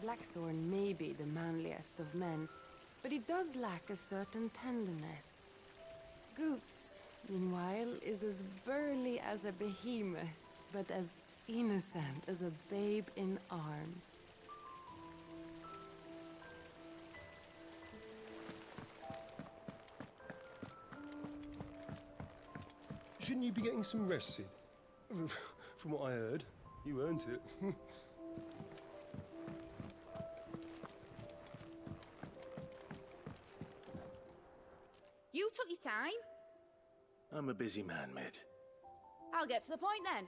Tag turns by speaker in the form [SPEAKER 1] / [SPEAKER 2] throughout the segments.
[SPEAKER 1] Blackthorn may be the manliest of men, but he does lack a certain tenderness. Goots, meanwhile, is as burly as a behemoth, but as innocent as a babe in arms.
[SPEAKER 2] Shouldn't you be getting some rest, Sid? From what I heard, you earned it.
[SPEAKER 3] You took your time.
[SPEAKER 4] I'm a busy man, Mid.
[SPEAKER 3] I'll get to the point then.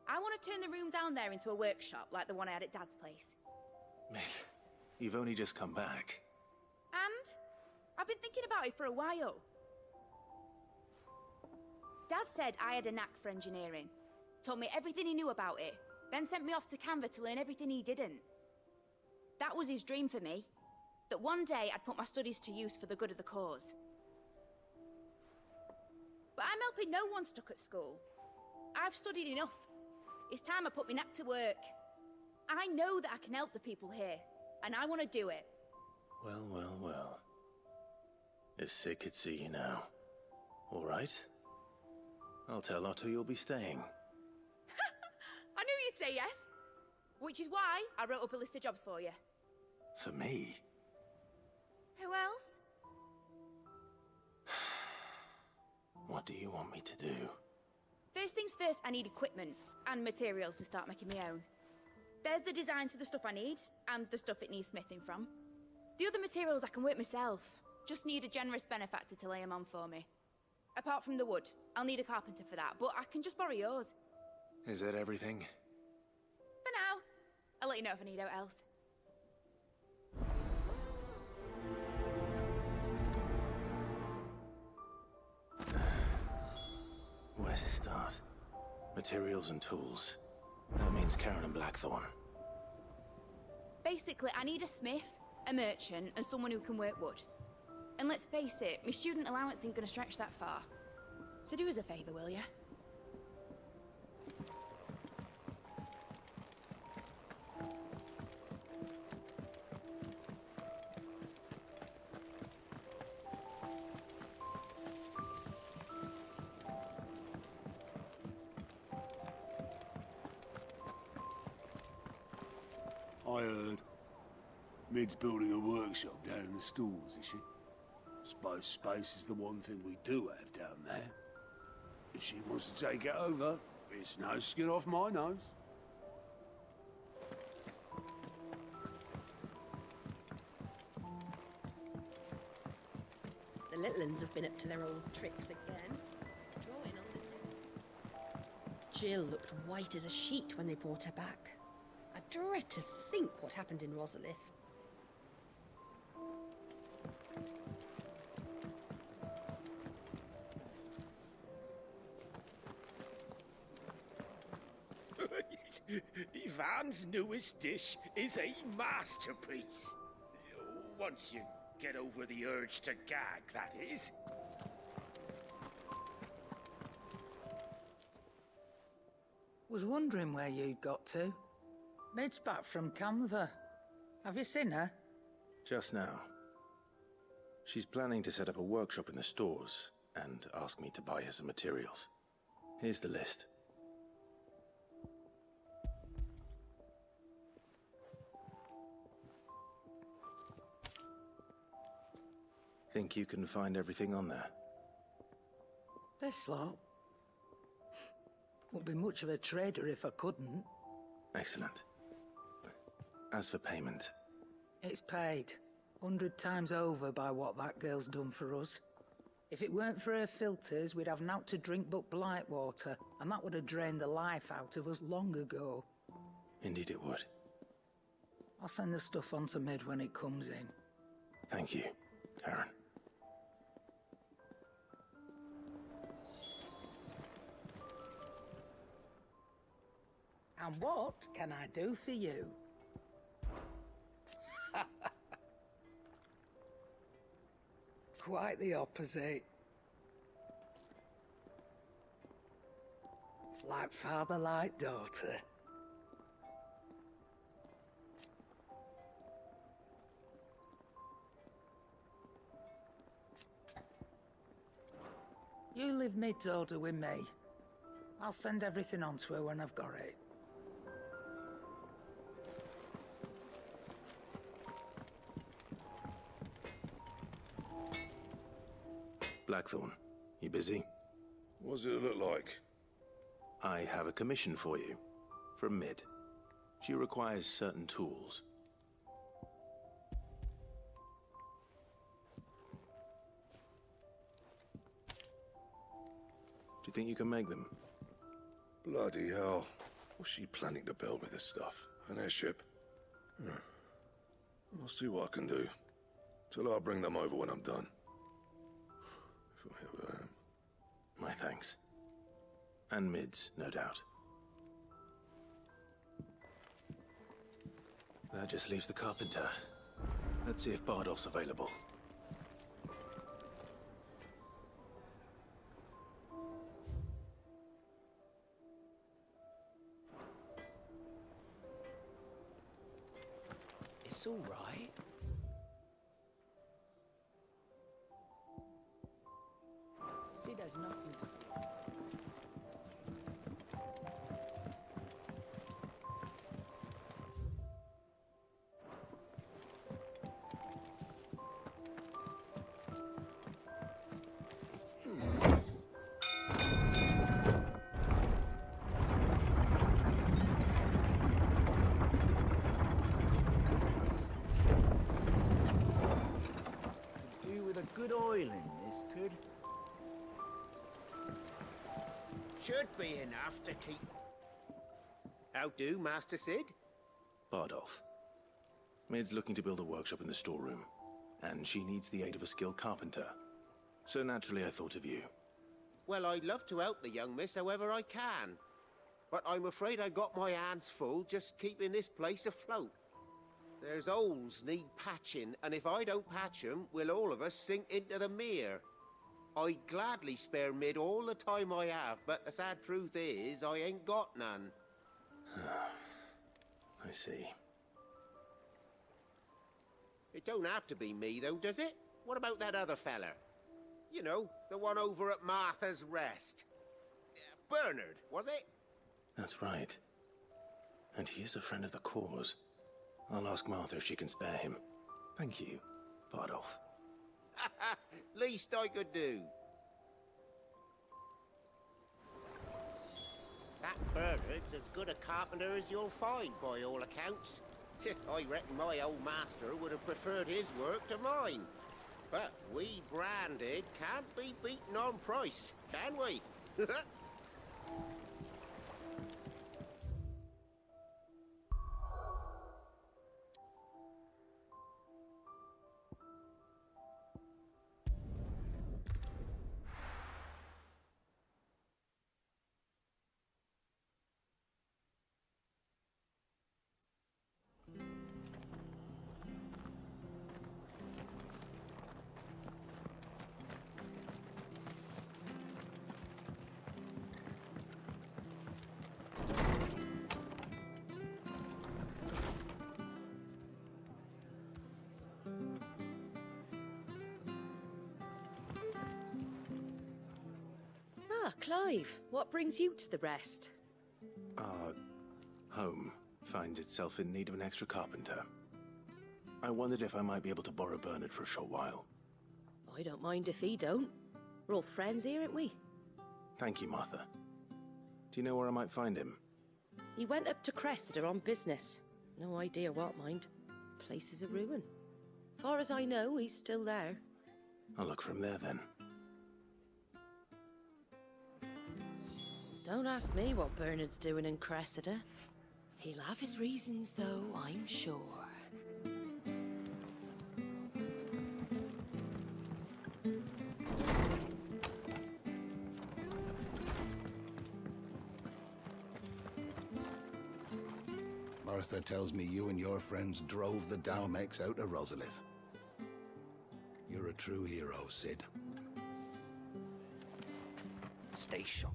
[SPEAKER 3] I want to turn the room down there into a workshop like the one I had at Dad's place.
[SPEAKER 4] Mid, you've only just come back.
[SPEAKER 3] And I've been thinking about it for a while. Dad said I had a knack for engineering. Told me everything he knew about it, then sent me off to Canva to learn everything he didn't. That was his dream for me. That one day I'd put my studies to use for the good of the cause. But I'm helping no one stuck at school. I've studied enough. It's time I put my knack to work. I know that I can help the people here, and I want to do it.
[SPEAKER 4] Well, well, well. If Sid could see you now. All right. I'll tell Otto you'll be staying.
[SPEAKER 3] I knew you'd say yes. Which is why I wrote up a list of jobs for you.
[SPEAKER 4] For me?
[SPEAKER 3] Who else?
[SPEAKER 4] What do you want me to do?
[SPEAKER 3] First things first, I need equipment and materials to start making my own. There's the designs for the stuff I need, and the stuff it needs smithing from. The other materials I can work myself. Just need a generous benefactor to lay them on for me. Apart from the wood, I'll need a carpenter for that, but I can just borrow yours.
[SPEAKER 4] Is that everything?
[SPEAKER 3] For now. I'll let you know if I need out else.
[SPEAKER 4] Where to start? Materials and tools. That means Karen and Blackthorn.
[SPEAKER 3] Basically, I need a smith, a merchant, and someone who can work wood. And let's face it, my student allowance ain't gonna stretch that far. So do us a favour, will ya?
[SPEAKER 5] I heard. Mid's building a workshop down in the stalls, is she? Suppose space is the one thing we do have down there. If she wants to take it over, it's no skin off my nose.
[SPEAKER 6] The little uns have been up to their old tricks again. Drawing on the deck. Jill looked white as a sheet when they brought her back. I dread to think what happened in Rosalith.
[SPEAKER 7] Ivan's newest dish is a masterpiece. Once you get over the urge to gag, that is.
[SPEAKER 8] Was wondering where you'd got to. Mid's back from Canva. Have you seen her?
[SPEAKER 4] Just now. She's planning to set up a workshop in the stores and ask me to buy her some materials. Here's the list. Think you can find everything on there?
[SPEAKER 8] This lot. Wouldn't be much of a trader if I couldn't.
[SPEAKER 4] Excellent. As for payment...
[SPEAKER 8] It's paid. 100 times over by what that girl's done for us. If it weren't for her filters, we'd have naught to drink but blight water, and that would have drained the life out of us long ago.
[SPEAKER 4] Indeed it would.
[SPEAKER 8] I'll send the stuff on to Mid when it comes in.
[SPEAKER 4] Thank you, Karen.
[SPEAKER 8] And what can I do for you? Quite the opposite. Like father, like daughter. You leave Mid's order with me. I'll send everything on to her when I've got it.
[SPEAKER 4] Blackthorn, you busy?
[SPEAKER 2] What does it look like?
[SPEAKER 4] I have a commission for you. From Mid. She requires certain tools. Do you think you can make them?
[SPEAKER 2] Bloody hell. What's she planning to build with this stuff? An airship? I'll see what I can do. Tell her I'll bring them over when I'm done. If I ever am.
[SPEAKER 4] My thanks. And Mid's, no doubt. That just leaves the carpenter. Let's see if Bardolph's available.
[SPEAKER 7] It's all right. See, there's nothing to fear. Could do with a good oil in this, could. Should be enough to keep. How do, Master Sid?
[SPEAKER 4] Bardolph. Mid's looking to build a workshop in the storeroom, and she needs the aid of a skilled carpenter. So naturally I thought of you.
[SPEAKER 9] Well, I'd love to help the young miss however I can. But I'm afraid I got my hands full just keeping this place afloat. There's holes need patching, and if I don't patch 'em, we'll all of us sink into the mere. I'd gladly spare Mid all the time I have, but the sad truth is, I ain't got none.
[SPEAKER 4] I see.
[SPEAKER 9] It don't have to be me, though, does it? What about that other fella? You know, the one over at Martha's Rest. Bernard, was it?
[SPEAKER 4] That's right. And he is a friend of the cause. I'll ask Martha if she can spare him. Thank you, Bardolph.
[SPEAKER 9] Least I could do. That Bernard's as good a carpenter as you'll find, by all accounts. I reckon my old master would have preferred his work to mine. But we branded can't be beaten on price, can we?
[SPEAKER 6] Ah, Clive, what brings you to the Rest?
[SPEAKER 4] Our home finds itself in need of an extra carpenter. I wondered if I might be able to borrow Bernard for a short while.
[SPEAKER 6] I don't mind if he don't. We're all friends here, aren't we?
[SPEAKER 4] Thank you, Martha. Do you know where I might find him?
[SPEAKER 6] He went up to Cressida on business. No idea what, mind. Place is a ruin. Far as I know, he's still there.
[SPEAKER 4] I'll look for him there then.
[SPEAKER 6] Don't ask me what Bernard's doing in Cressida. He'll have his reasons, though, I'm sure.
[SPEAKER 10] Martha tells me you and your friends drove the Dalmex out of Rosalith. You're a true hero, Sid.
[SPEAKER 7] Stay sharp.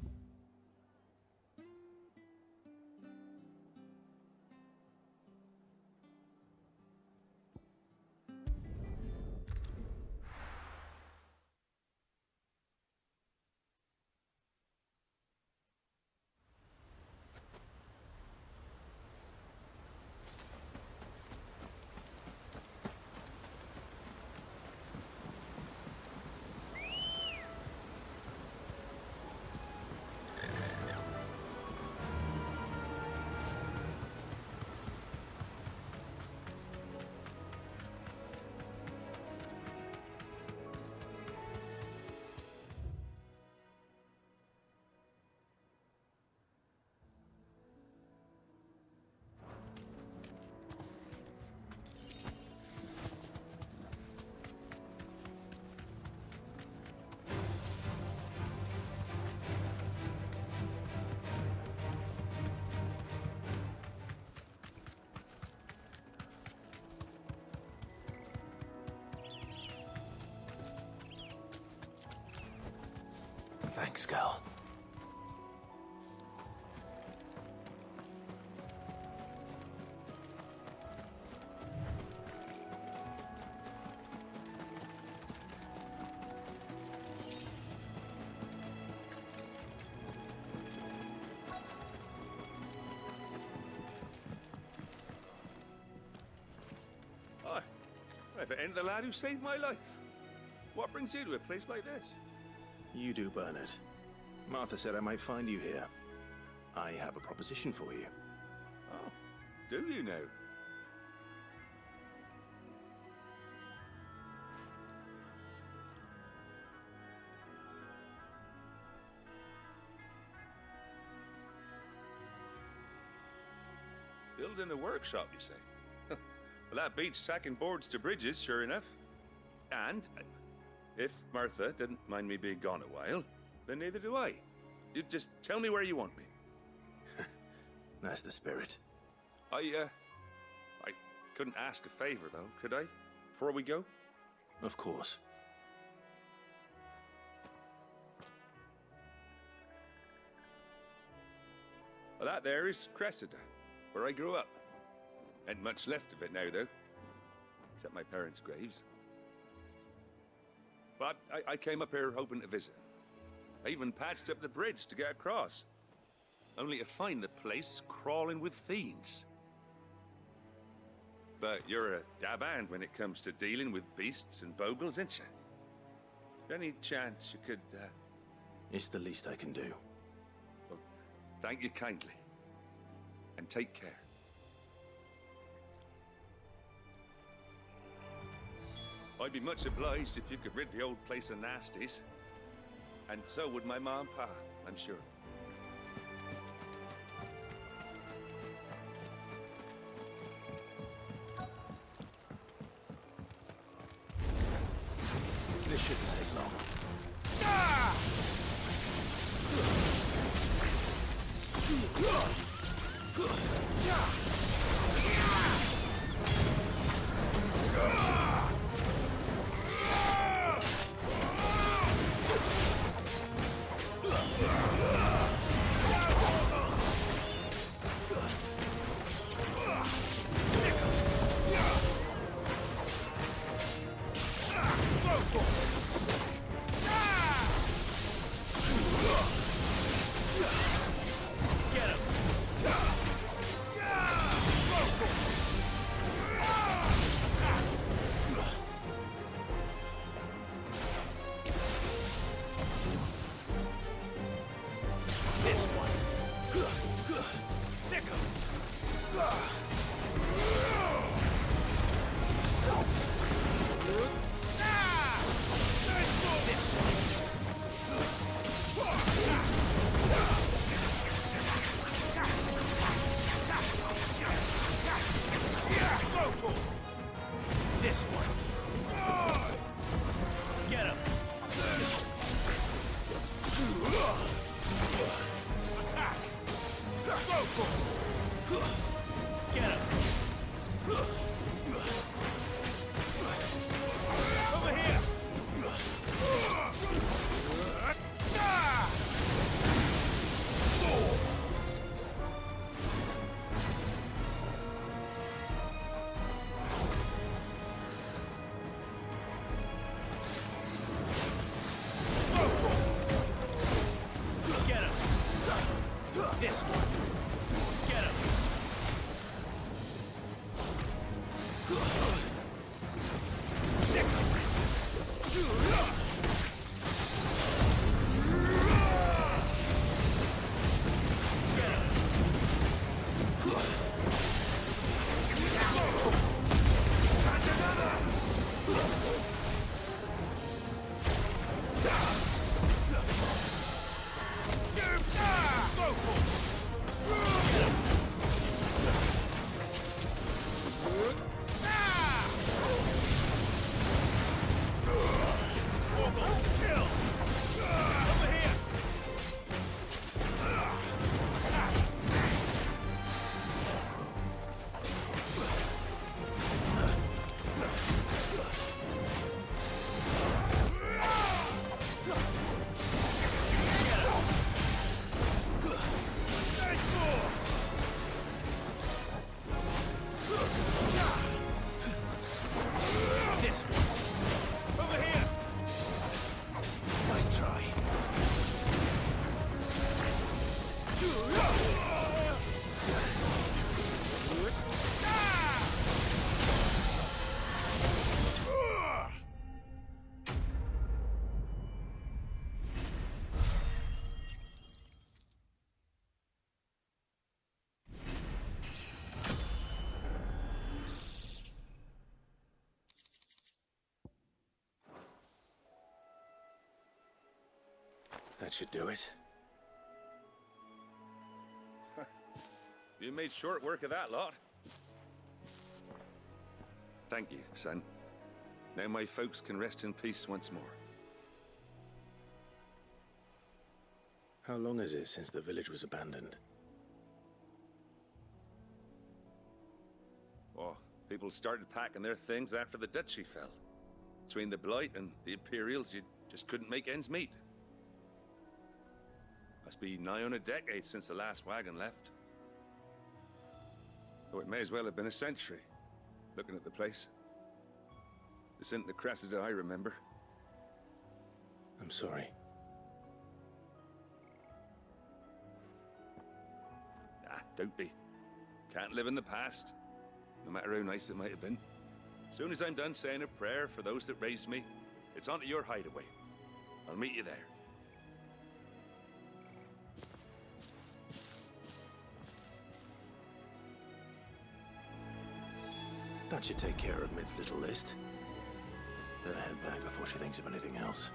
[SPEAKER 4] Thanks, girl.
[SPEAKER 11] Hi. If it ain't the lad who saved my life. What brings you to a place like this?
[SPEAKER 4] You do, Bernard. Martha said I might find you here. I have a proposition for you.
[SPEAKER 11] Oh, do you now? Building a workshop, you say? Well, that beats tacking boards to bridges, sure enough. And if Martha didn't mind me being gone a while, then neither do I. You just tell me where you want me.
[SPEAKER 4] That's the spirit.
[SPEAKER 11] I couldn't ask a favor, though, could I? Before we go?
[SPEAKER 4] Of course.
[SPEAKER 11] Well, that there is Cressida, where I grew up. Ain't much left of it now, though. Except my parents' graves. But I came up here hoping to visit. I even patched up the bridge to get across. Only to find the place crawling with fiends. But you're a dab hand when it comes to dealing with beasts and bogles, ain't you? Any chance you could,
[SPEAKER 4] It's the least I can do.
[SPEAKER 11] Well, thank you kindly. And take care. I'd be much obliged if you could rid the old place of nasties. And so would my ma and pa, I'm sure.
[SPEAKER 4] This shouldn't take long.
[SPEAKER 7] This one. Get him. Attack. Go for it. Get him. Over here. This one. Get him. Ah!
[SPEAKER 4] That should do it.
[SPEAKER 11] You made short work of that lot. Thank you, son. Now my folks can rest in peace once more.
[SPEAKER 4] How long is it since the village was abandoned?
[SPEAKER 11] Oh, people started packing their things after the duchy fell. Between the Blight and the Imperials, you just couldn't make ends meet. Must be nigh on a decade since the last wagon left. Oh, it may as well have been a century, looking at the place. This isn't the Cressida I remember.
[SPEAKER 4] I'm sorry.
[SPEAKER 11] Ah, don't be. Can't live in the past, no matter how nice it might have been. Soon as I'm done saying a prayer for those that raised me, it's on to your hideaway. I'll meet you there.
[SPEAKER 4] That should take care of Mid's little list. Better head back before she thinks of anything else.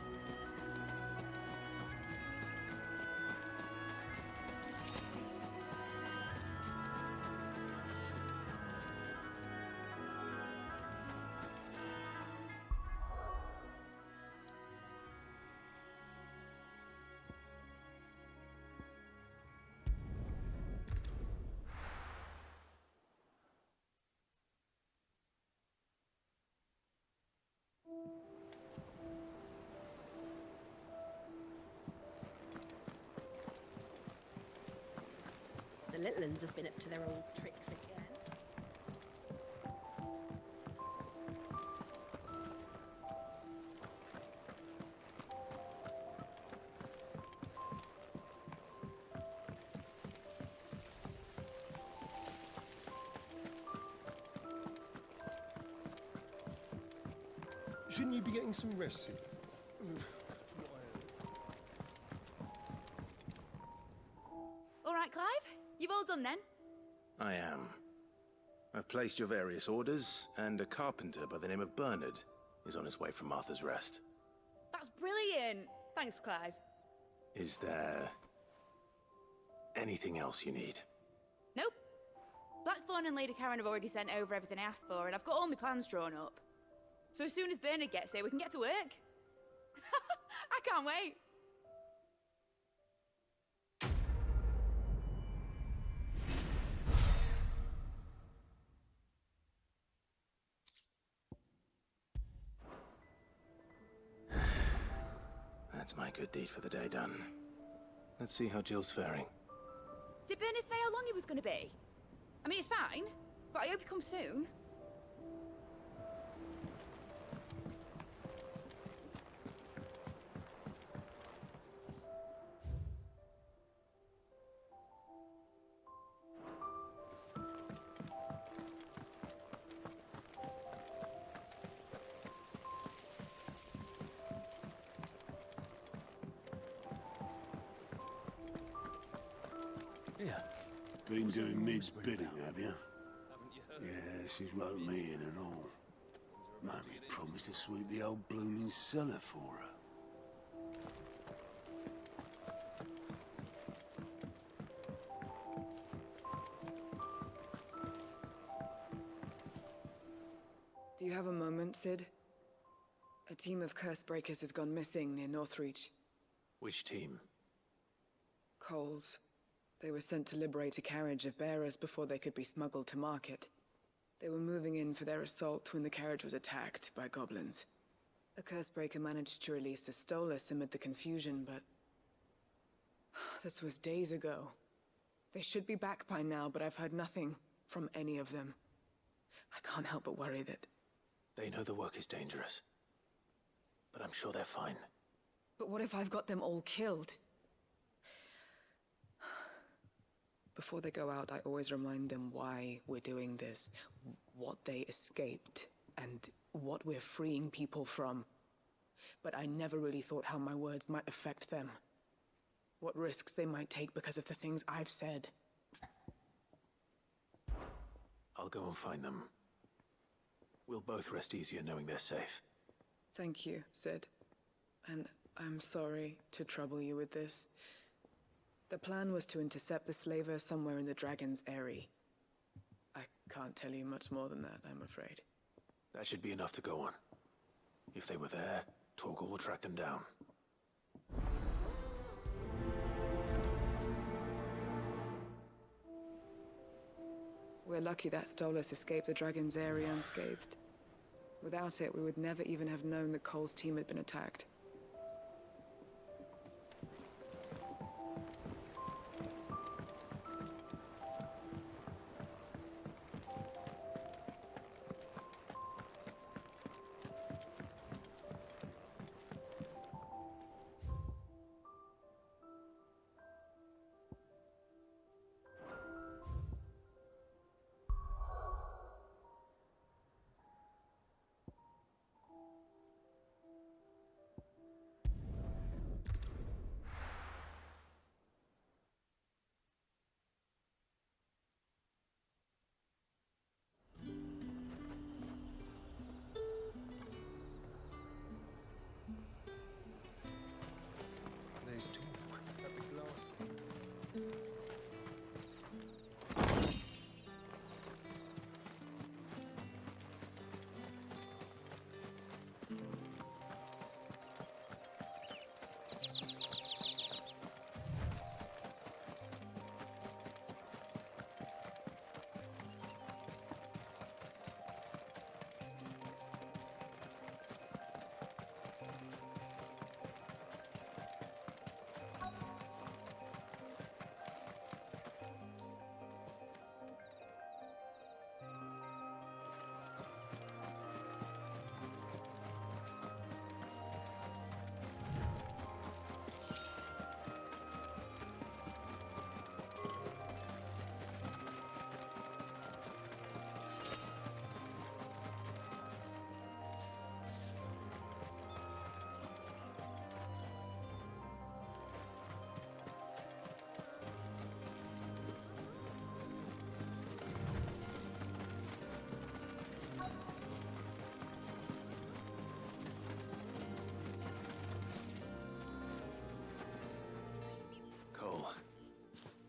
[SPEAKER 6] The little uns have been up to their old tricks again.
[SPEAKER 2] Shouldn't you be getting some rest, Sid?
[SPEAKER 3] All right, Clive? You've all done then?
[SPEAKER 4] I am. I've placed your various orders, and a carpenter by the name of Bernard is on his way from Martha's Rest.
[SPEAKER 3] That's brilliant. Thanks, Clive.
[SPEAKER 4] Is there anything else you need?
[SPEAKER 3] Nope. Blackthorn and Lady Karen have already sent over everything I asked for, and I've got all my plans drawn up. So as soon as Bernard gets here, we can get to work. I can't wait.
[SPEAKER 4] That's my good deed for the day done. Let's see how Jill's faring.
[SPEAKER 3] Did Bernard say how long he was going to be? I mean, it's fine, but I hope he comes soon.
[SPEAKER 5] Been doing Mid's bidding, have you? Yeah, she's wrote me in and all. Mammy promised to sweep the old blooming cellar for her.
[SPEAKER 12] Do you have a moment, Sid? A team of curse breakers has gone missing near Northreach.
[SPEAKER 4] Which team?
[SPEAKER 12] Coles. They were sent to liberate a carriage of bearers before they could be smuggled to market. They were moving in for their assault when the carriage was attacked by goblins. A cursebreaker managed to release a Stolas amid the confusion, but... this was days ago. They should be back by now, but I've heard nothing from any of them. I can't help but worry that...
[SPEAKER 4] They know the work is dangerous. But I'm sure they're fine.
[SPEAKER 12] But what if I've got them all killed? Before they go out, I always remind them why we're doing this, what they escaped, and what we're freeing people from. But I never really thought how my words might affect them. What risks they might take because of the things I've said.
[SPEAKER 4] I'll go and find them. We'll both rest easier knowing they're safe.
[SPEAKER 12] Thank you, Sid. And I'm sorry to trouble you with this. The plan was to intercept the slaver somewhere in the Dragon's Eyrie. I can't tell you much more than that, I'm afraid.
[SPEAKER 4] That should be enough to go on. If they were there, Torgal will track them down.
[SPEAKER 12] We're lucky that Stolas escaped the Dragon's Eyrie unscathed. Without it, we would never even have known that Cole's team had been attacked.
[SPEAKER 2] There's talk at the glass.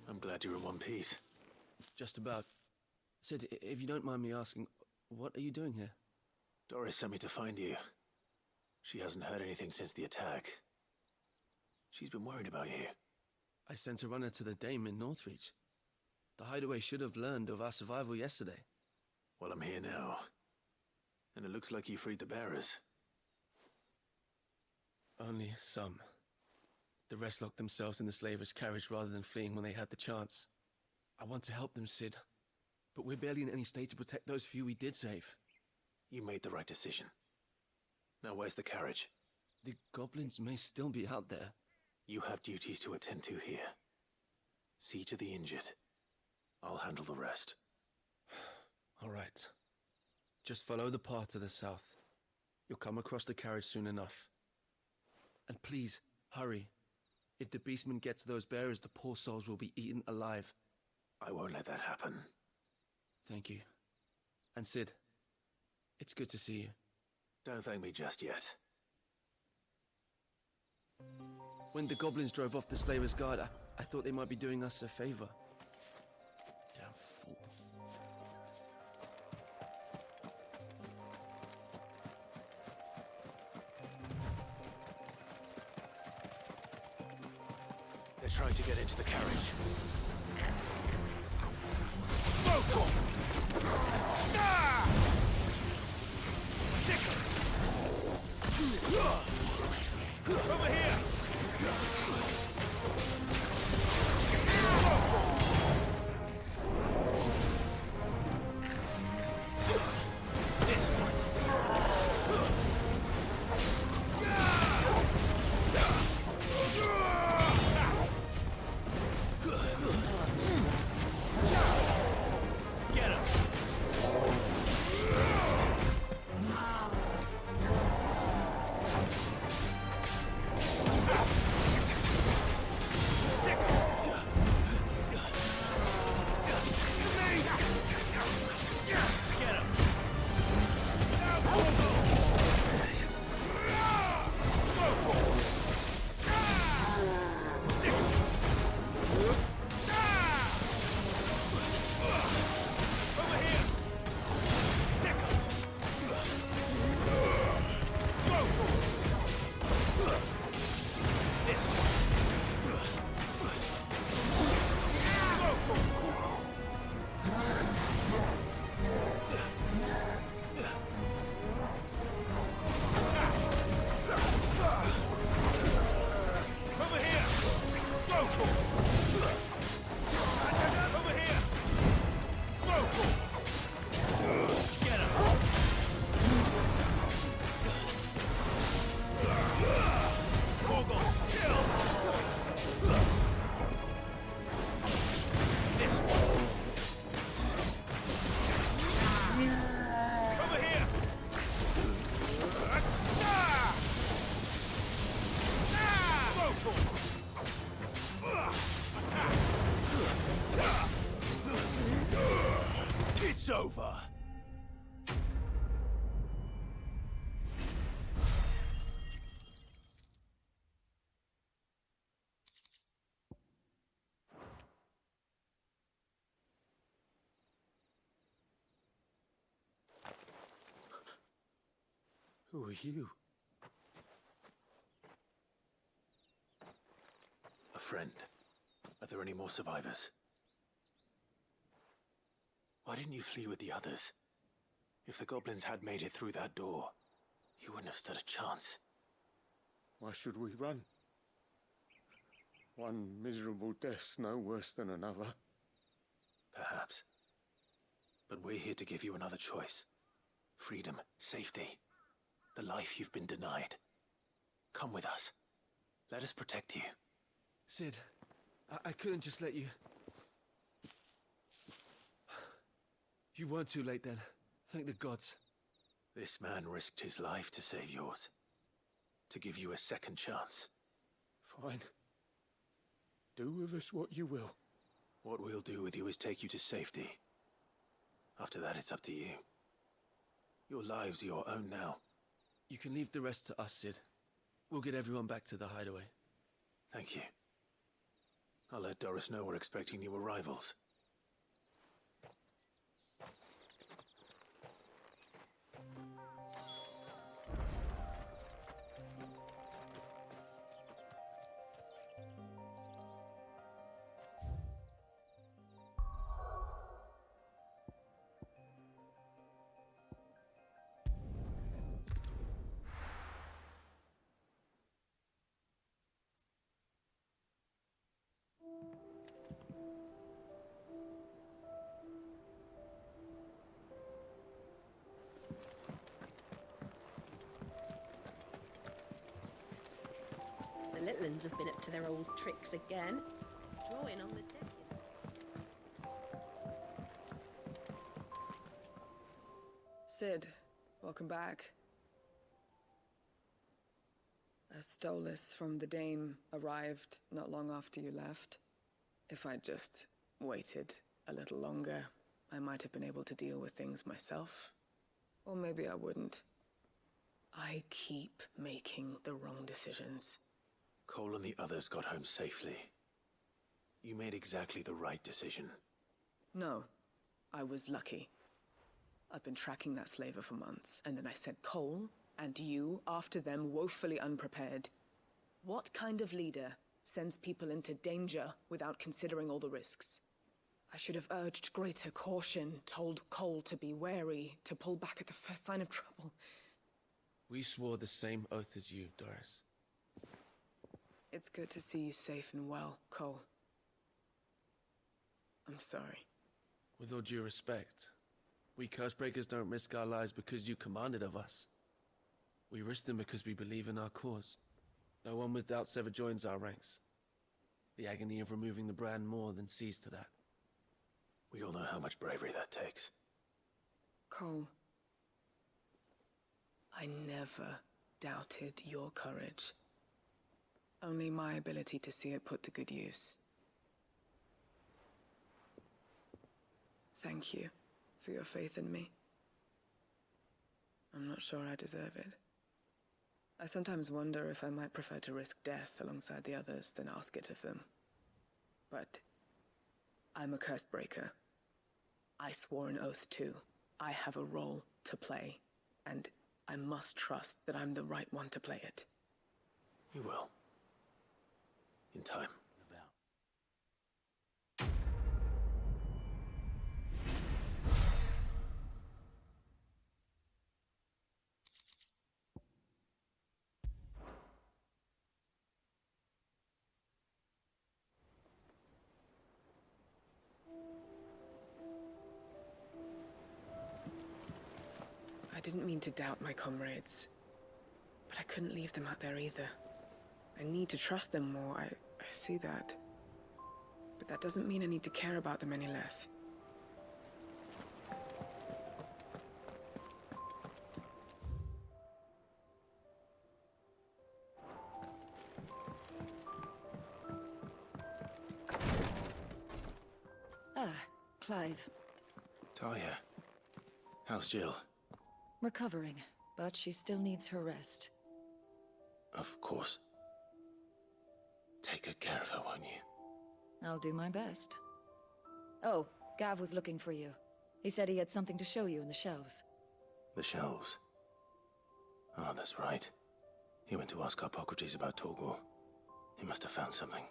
[SPEAKER 4] I'm glad you're in one piece.
[SPEAKER 13] Just about. Sid, if you don't mind me asking, what are you doing here?
[SPEAKER 4] Doris sent me to find you. She hasn't heard anything since the attack. She's been worried about you.
[SPEAKER 13] I sent a runner to the Dame in Northreach. The Hideaway should have learned of our survival yesterday.
[SPEAKER 4] Well, I'm here now. And it looks like you freed the bearers.
[SPEAKER 13] Only some. The rest locked themselves in the slaver's carriage rather than fleeing when they had the chance. I want to help them, Sid. But we're barely in any state to protect those few we did save.
[SPEAKER 4] You made the right decision. Now where's the carriage?
[SPEAKER 13] The goblins may still be out there.
[SPEAKER 4] You have duties to attend to here. See to the injured. I'll handle the rest.
[SPEAKER 13] All right. Just follow the path to the south. You'll come across the carriage soon enough. And please, hurry. If the beastmen get to those bearers, the poor souls will be eaten alive.
[SPEAKER 4] I won't let that happen.
[SPEAKER 13] Thank you. And Sid, it's good to see you.
[SPEAKER 4] Don't thank me just yet.
[SPEAKER 13] When the goblins drove off the slaver's guard, I thought they might be doing us a favor. Damn fool.
[SPEAKER 4] They're trying to get into the carriage.
[SPEAKER 7] Over here! This one! Get him!
[SPEAKER 2] Who are you?
[SPEAKER 4] A friend. Are there any more survivors? Why didn't you flee with the others? If the goblins had made it through that door, you wouldn't have stood a chance.
[SPEAKER 5] Why should we run? One miserable death's no worse than another.
[SPEAKER 4] Perhaps. But we're here to give you another choice. Freedom, safety, the life you've been denied. Come with us. Let us protect you.
[SPEAKER 13] Sid, I couldn't just let you... You weren't too late then. Thank the gods.
[SPEAKER 4] This man risked his life to save yours. To give you a second chance.
[SPEAKER 5] Fine. Do with us what you will.
[SPEAKER 4] What we'll do with you is take you to safety. After that, it's up to you. Your lives are your own now.
[SPEAKER 13] You can leave the rest to us, Sid. We'll get everyone back to the hideaway.
[SPEAKER 4] Thank you. I'll let Doris know we're expecting new arrivals.
[SPEAKER 6] The Litlans have been up to their old tricks again. Drawing on the deck.
[SPEAKER 12] Sid, welcome back. A Stolas from the Dame arrived not long after you left. If I'd just waited a little longer, I might have been able to deal with things myself. Or maybe I wouldn't. I keep making the wrong decisions.
[SPEAKER 4] Cole and the others got home safely. You made exactly the right decision.
[SPEAKER 12] No, I was lucky. I've been tracking that slaver for months, and then I sent Cole and you after them woefully unprepared. What kind of leader sends people into danger without considering all the risks? I should have urged greater caution, told Cole to be wary, to pull back at the first sign of trouble.
[SPEAKER 13] We swore the same oath as you, Doris.
[SPEAKER 12] It's good to see you safe and well, Cole. I'm sorry.
[SPEAKER 13] With all due respect, we Cursebreakers don't risk our lives because you commanded of us. We risk them because we believe in our cause. No one with doubts ever joins our ranks. The agony of removing the brand more than sees to that.
[SPEAKER 4] We all know how much bravery that takes.
[SPEAKER 12] Cole, I never doubted your courage. Only my ability to see it put to good use. Thank you for your faith in me. I'm not sure I deserve it. I sometimes wonder if I might prefer to risk death alongside the others than ask it of them. But I'm a Cursebreaker. I swore an oath too. I have a role to play, and I must trust that I'm the right one to play it.
[SPEAKER 4] You will. In time.
[SPEAKER 12] I didn't mean to doubt my comrades, but I couldn't leave them out there either. I need to trust them more, I see that. But that doesn't mean I need to care about them any less.
[SPEAKER 14] Ah, Clive.
[SPEAKER 4] Talia. How's Jill?
[SPEAKER 14] Recovering, but she still needs her rest.
[SPEAKER 4] Of course. Take good care of her, won't you?
[SPEAKER 14] I'll do my best. Oh, Gav was looking for you. He said he had something to show you in the shelves.
[SPEAKER 4] The shelves. Ah, that's right. He went to ask Harpocrates about Torgor. He must have found something.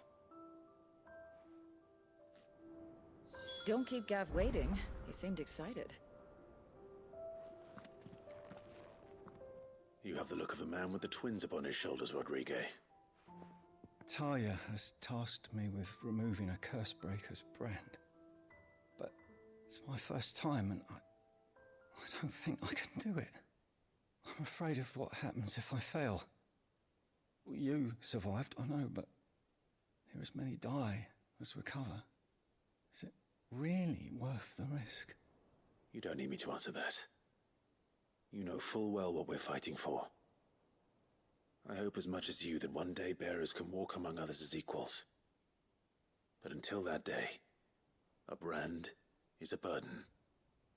[SPEAKER 14] Don't keep Gav waiting. He seemed excited.
[SPEAKER 4] You have the look of a man with the twins upon his shoulders, Rodrigue.
[SPEAKER 15] Talia has tasked me with removing a Cursebreaker's brand. But it's my first time, and I don't think I can do it. I'm afraid of what happens if I fail. You survived, I know, but near as many die as recover. Is it really worth the risk?
[SPEAKER 4] You don't need me to answer that. You know full well what we're fighting for. I hope as much as you that one day bearers can walk among others as equals. But until that day, a brand is a burden,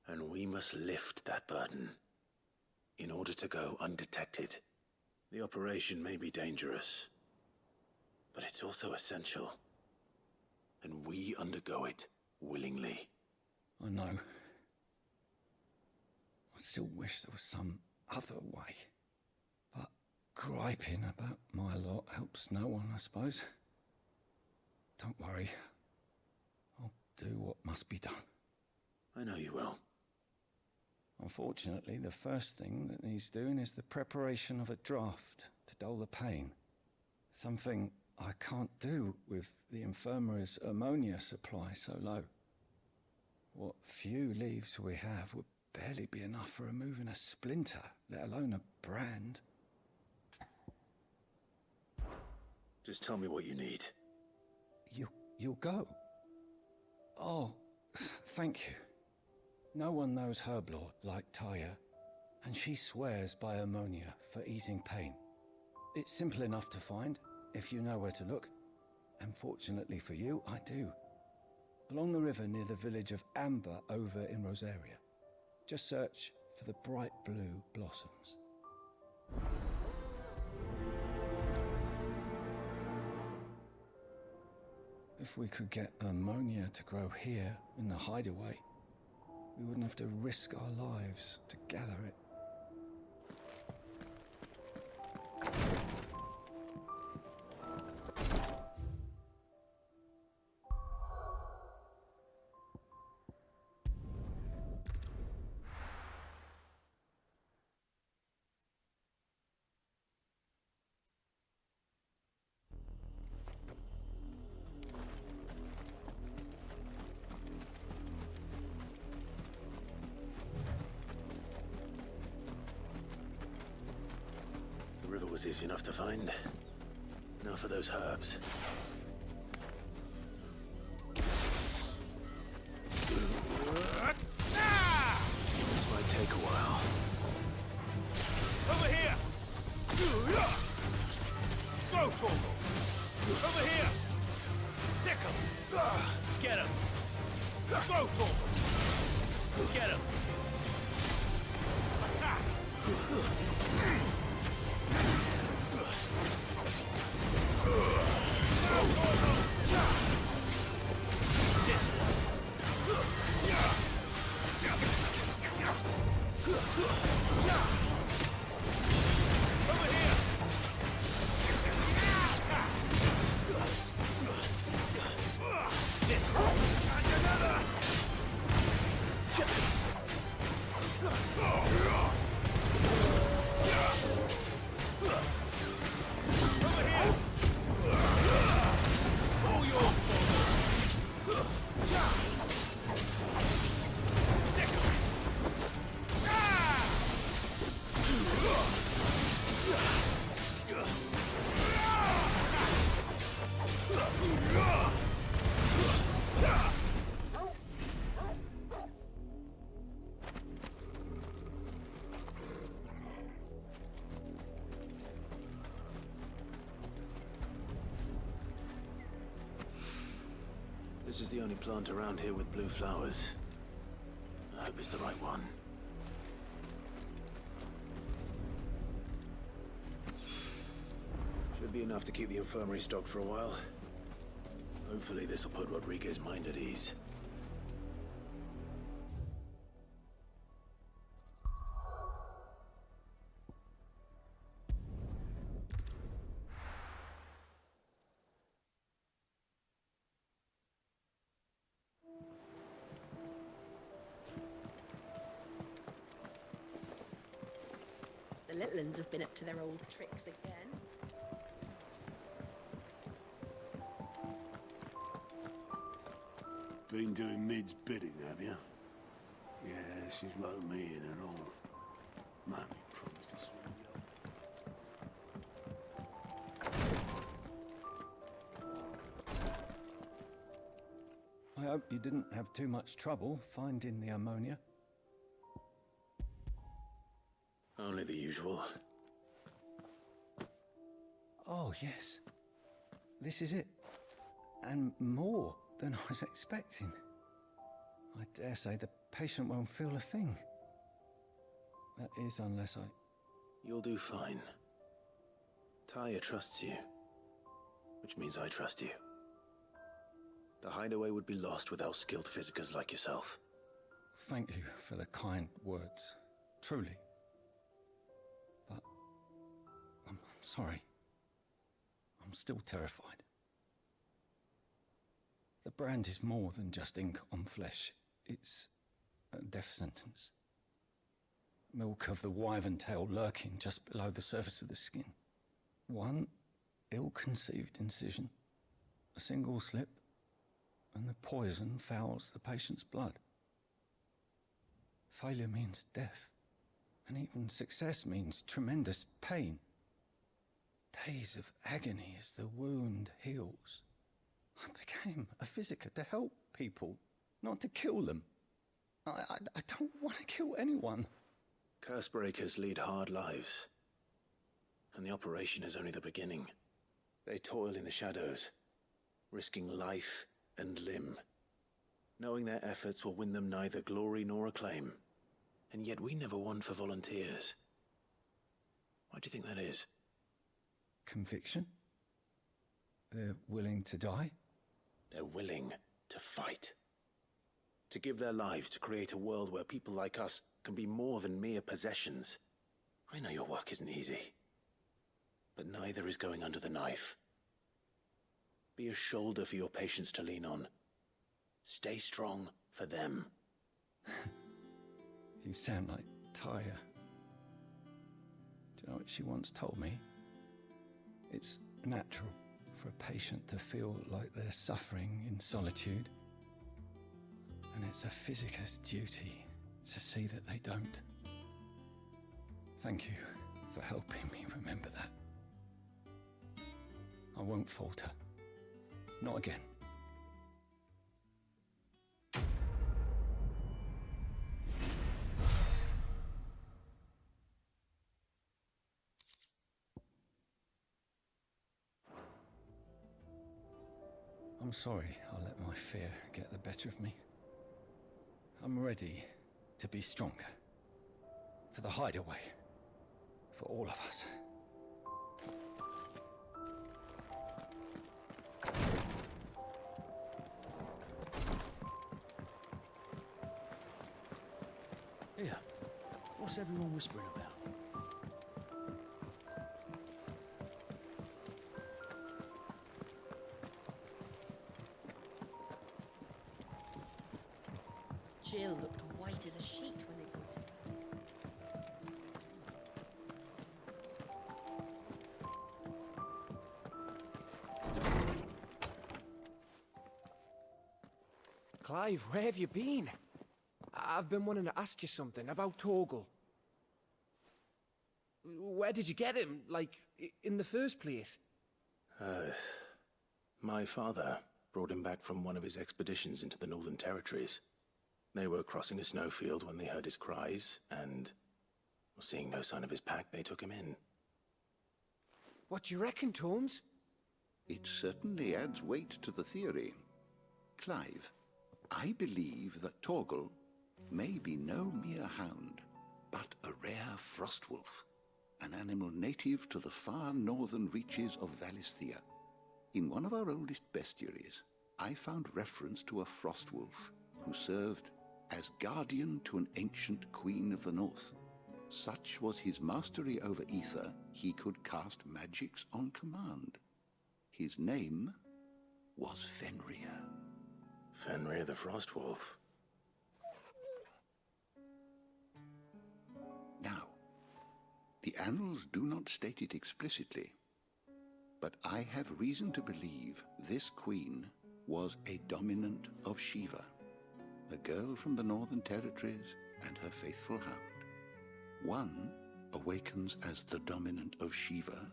[SPEAKER 4] and we must lift that burden in order to go undetected. The operation may be dangerous, but it's also essential, and we undergo it willingly.
[SPEAKER 15] I know. I still wish there was some other way. But griping about my lot helps no one, I suppose. Don't worry. I'll do what must be done.
[SPEAKER 4] I know you will.
[SPEAKER 15] Unfortunately, the first thing that needs doing is the preparation of a draft to dull the pain. Something I can't do with the infirmary's ammonia supply so low. What few leaves we have would barely be enough for removing a splinter, let alone a brand.
[SPEAKER 4] Just tell me what you need.
[SPEAKER 15] You'll go? Oh, thank you. No one knows Herblord like Talia, and she swears by ammonia for easing pain. It's simple enough to find, if you know where to look. And fortunately for you, I do. Along the river near the village of Amber over in Rosaria. Just search for the bright blue blossoms. If we could get ammonia to grow here in the hideaway, we wouldn't have to risk our lives to gather it.
[SPEAKER 4] The river was easy enough to find. Now for those herbs. This might take a while.
[SPEAKER 7] Over here! Go, Torgor! Over here! Sick him! Get him! Go, Torgor! Get him! Attack! This one! Over here! This one! And another! Over here! All yours!
[SPEAKER 4] This is the only plant around here with blue flowers. I hope it's the right one. Should be enough to keep the infirmary stocked for a while. Hopefully this will put Rodriguez's mind at ease.
[SPEAKER 6] little uns have been up to their old tricks again.
[SPEAKER 5] Been doing Mid's bidding, have you? Yeah, she's wrote me in and all. Mammy promised to swing you.
[SPEAKER 15] I hope you didn't have too much trouble finding the ammonia.
[SPEAKER 4] Only the usual.
[SPEAKER 15] Oh, yes. This is it. And more than I was expecting. I dare say the patient won't feel a thing. That is, unless I...
[SPEAKER 4] You'll do fine. Tyre trusts you, which means I trust you. The hideaway would be lost without skilled physicers like yourself.
[SPEAKER 15] Thank you for the kind words. Truly. But... I'm sorry. I'm still terrified. The brand is more than just ink on flesh. It's a death sentence. Milk of the wyvern tail lurking just below the surface of the skin. One ill-conceived incision, a single slip, and the poison fouls the patient's blood. Failure means death, and even success means tremendous pain. Days of agony as the wound heals. I became a physiker to help people, not to kill them. I don't want to kill anyone.
[SPEAKER 4] Cursebreakers lead hard lives. And the operation is only the beginning. They toil in the shadows, risking life and limb, knowing their efforts will win them neither glory nor acclaim. And yet we never won for volunteers. Why do you think that is?
[SPEAKER 15] Conviction? They're willing to die?
[SPEAKER 4] They're willing to fight. To give their lives to create a world where people like us can be more than mere possessions. I know your work isn't easy. But neither is going under the knife. Be a shoulder for your patients to lean on. Stay strong for them.
[SPEAKER 15] You sound like Tyre. Do you know what she once told me? It's natural for a patient to feel like they're suffering in solitude. And it's a physiker's duty to see that they don't. Thank you for helping me remember that. I won't falter. Not again. I'm sorry I let my fear get the better of me. I'm ready to be stronger. For the hideaway. For all of us.
[SPEAKER 7] Here, what's everyone whispering about?
[SPEAKER 6] Jill looked white as a sheet when they brought her.
[SPEAKER 16] Clive, where have you been? I've been wanting to ask you something about Torgal. Where did you get him, like, in the first place?
[SPEAKER 4] My father brought him back from one of his expeditions into the Northern Territories. They were crossing a snowfield when they heard his cries, and, seeing no sign of his pack, they took him in.
[SPEAKER 16] What do you reckon, Torms?
[SPEAKER 10] It certainly adds weight to the theory. Clive, I believe that Torgal may be no mere hound, but a rare frostwolf, an animal native to the far northern reaches of Valisthea. In one of our oldest bestiaries, I found reference to a frostwolf who served as guardian to an ancient queen of the north. Such was his mastery over ether, he could cast magics on command. His name was Fenrir.
[SPEAKER 4] Fenrir the Frostwolf.
[SPEAKER 10] Now, The annals do not state it explicitly, but I have reason to believe this queen was a dominant of Shiva, a girl from the Northern Territories and her faithful hound. One awakens as the dominant of Shiva,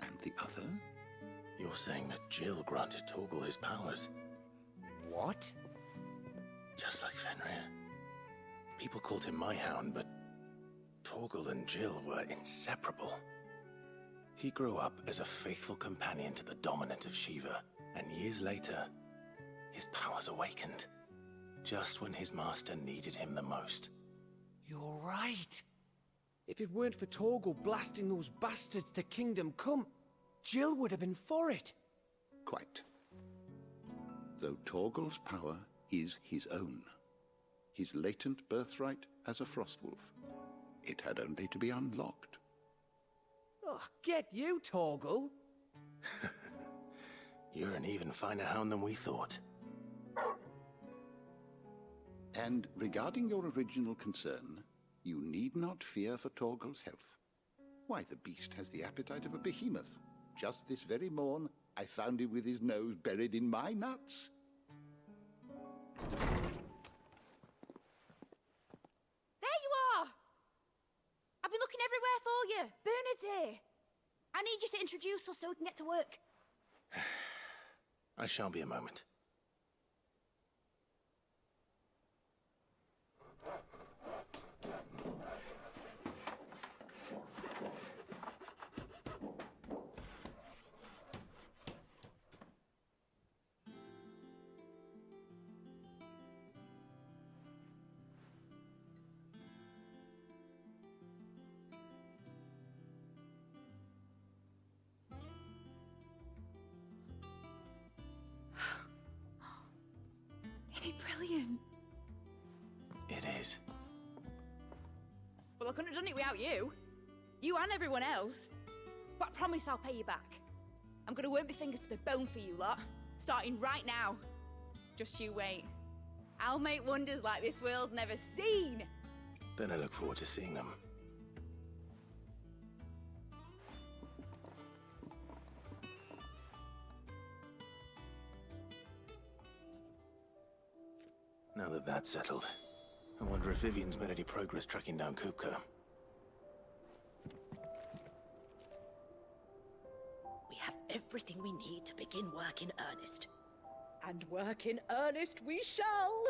[SPEAKER 10] and the other?
[SPEAKER 4] You're saying that Jill granted Torgal his powers?
[SPEAKER 16] What?
[SPEAKER 4] Just like Fenrir. People called him my hound, but Torgal and Jill were inseparable. He grew up as a faithful companion to the dominant of Shiva, and years later, his powers awakened, just when his master needed him the most.
[SPEAKER 16] You're right. If it weren't for Torgal blasting those bastards to Kingdom Come, Jill would have been for it.
[SPEAKER 10] Quite. Though Torgal's power is his own, his latent birthright as a Frostwolf, it had only to be unlocked.
[SPEAKER 16] Oh, get you, Torgal!
[SPEAKER 4] You're an even finer hound than we thought.
[SPEAKER 10] And regarding your original concern, you need not fear for Torgal's health. Why, the beast has the appetite of a behemoth. Just this very morn, I found him with his nose buried in my nuts.
[SPEAKER 3] There you are! I've been looking everywhere for you. Bernard's here. I need you to introduce us so we can get to work.
[SPEAKER 4] I shall be a moment.
[SPEAKER 3] Brilliant.
[SPEAKER 4] It is.
[SPEAKER 3] Well, I couldn't have done it without you. You and everyone else. But I promise I'll pay you back. I'm gonna work my fingers to the bone for you lot. Starting right now. Just you wait. I'll make wonders like this world's never seen.
[SPEAKER 4] Then I look forward to seeing them. Now that that's settled, I wonder if Vivian's made any progress tracking down Kupka.
[SPEAKER 6] We have everything we need to begin work in earnest. And work in earnest we shall!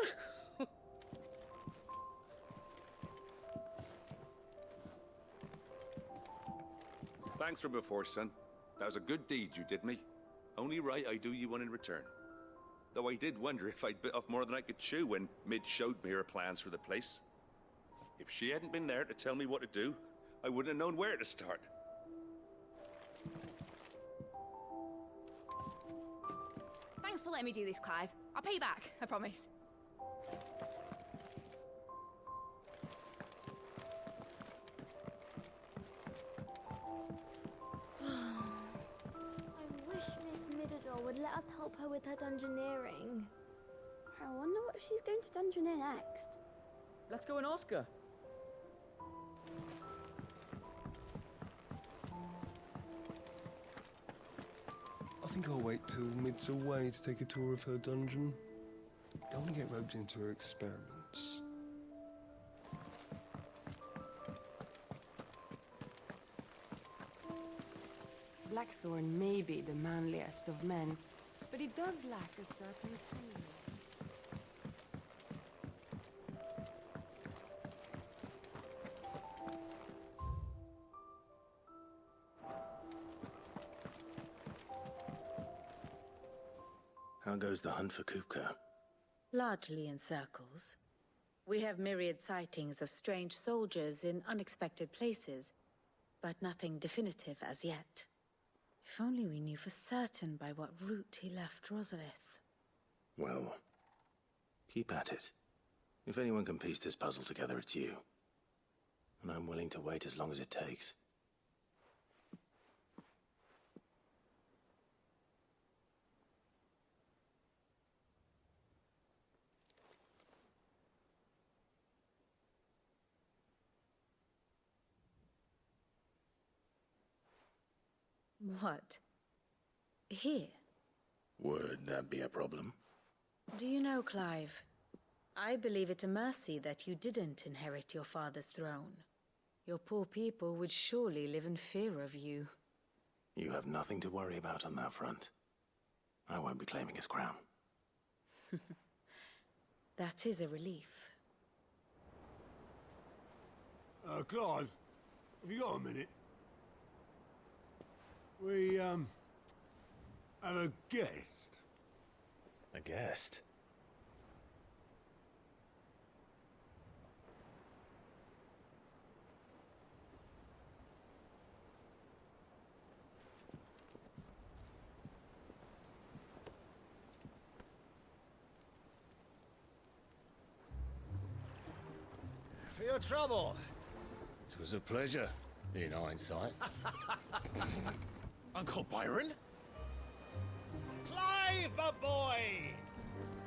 [SPEAKER 11] Thanks for before, son. That was a good deed you did me. Only right I do you one in return. Though I did wonder if I'd bit off more than I could chew when Mid showed me her plans for the place. If she hadn't been there to tell me what to do, I wouldn't have known where to start.
[SPEAKER 3] Thanks for letting me do this, Clive. I'll pay you back, I promise.
[SPEAKER 17] Would let us help her with her dungeoneering. I wonder what she's going to dungeoneer next.
[SPEAKER 18] Let's go and ask her.
[SPEAKER 2] I think I'll wait till Mid's away to take a tour of her dungeon. Don't want to get roped into her experiments.
[SPEAKER 1] Blackthorn may be the manliest of men, but he does lack a certain tenderness.
[SPEAKER 4] How goes the hunt for Kupka?
[SPEAKER 19] Largely in circles. We have myriad sightings of strange soldiers in unexpected places, but nothing definitive as yet. If only we knew for certain by what route he left Rosalith.
[SPEAKER 4] Well, keep at it. If anyone can piece this puzzle together, it's you. And I'm willing to wait as long as it takes.
[SPEAKER 19] What? Here?
[SPEAKER 4] Would that be a problem?
[SPEAKER 19] Do you know, Clive? I believe it a mercy that you didn't inherit your father's throne. Your poor people would surely live in fear of you.
[SPEAKER 4] You have nothing to worry about on that front. I won't be claiming his crown.
[SPEAKER 19] That is a relief.
[SPEAKER 5] Clive, have you got a minute? We, have a guest.
[SPEAKER 4] A guest?
[SPEAKER 20] For your trouble. It was a pleasure, in hindsight.
[SPEAKER 7] Uncle Byron?
[SPEAKER 20] Clive, my boy!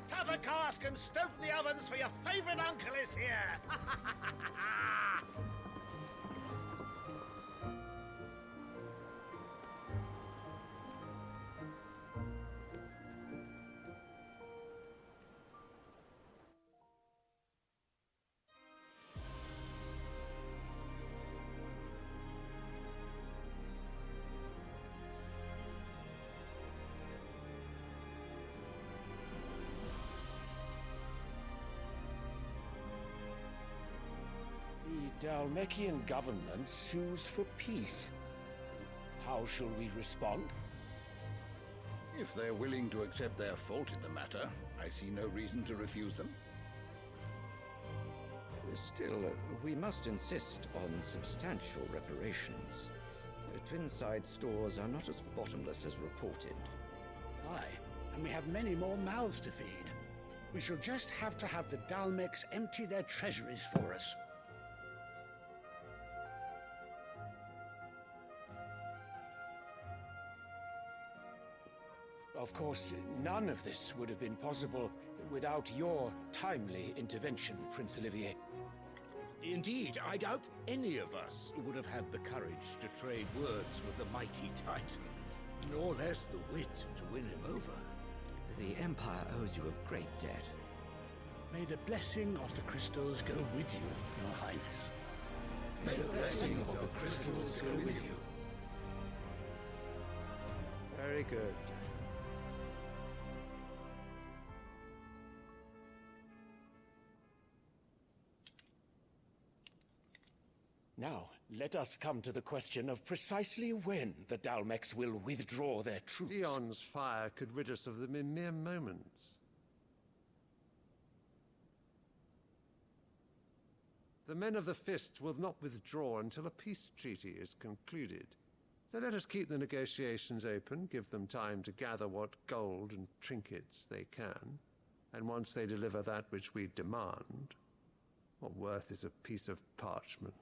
[SPEAKER 20] Tap a cask and stoke the ovens, for your favourite uncle is here!
[SPEAKER 16] The Dhalmekian government sues for peace. How shall we respond?
[SPEAKER 10] If they're willing to accept their fault in the matter, I see no reason to refuse them.
[SPEAKER 21] Still, we must insist on substantial reparations. Twinside stores are not as bottomless as reported.
[SPEAKER 22] Aye, and we have many more mouths to feed. We shall just have to have the Dalmecs empty their treasuries for us.
[SPEAKER 16] Of course, none of this would have been possible without your timely intervention, Prince Olivier.
[SPEAKER 7] Indeed, I doubt any of us would have had the courage to trade words with the mighty Titan, nor less the wit to win him over.
[SPEAKER 21] The Empire owes you a great debt.
[SPEAKER 22] May the blessing of the crystals go with you, Your Highness.
[SPEAKER 10] May the blessing of the crystals go with you.
[SPEAKER 9] Very good.
[SPEAKER 16] Now, let us come to the question of precisely when the Dalmecs will withdraw their troops.
[SPEAKER 23] Dion's fire could rid us of them in mere moments. The men of the Fist will not withdraw until a peace treaty is concluded. So let us keep the negotiations open, give them time to gather what gold and trinkets they can, and once they deliver that which we demand, what worth is a piece of parchment?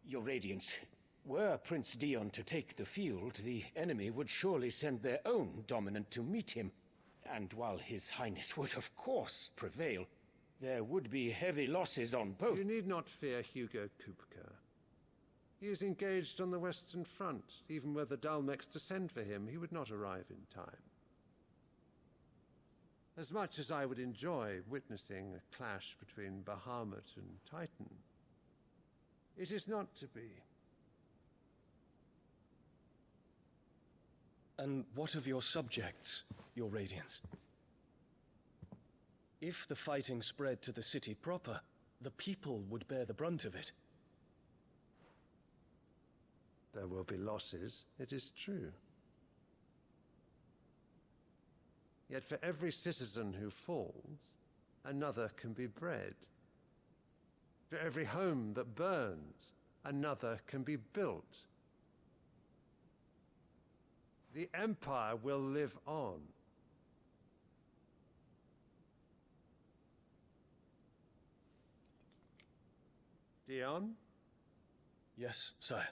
[SPEAKER 16] Your Radiance, were Prince Dion to take the field, the enemy would surely send their own dominant to meet him. And while His Highness would of course prevail, there would be heavy losses on both.
[SPEAKER 23] You need not fear Hugo Kupka. He is engaged on the Western Front. Even were the Dalmecs to send for him, he would not arrive in time. As much as I would enjoy witnessing a clash between Bahamut and Titan, it is not to be.
[SPEAKER 13] And what of your subjects, Your Radiance? If the fighting spread to the city proper, the people would bear the brunt of it.
[SPEAKER 23] There will be losses, it is true. Yet for every citizen who falls, another can be bred. For every home that burns, another can be built. The Empire will live on. Dion?
[SPEAKER 13] Yes, sire.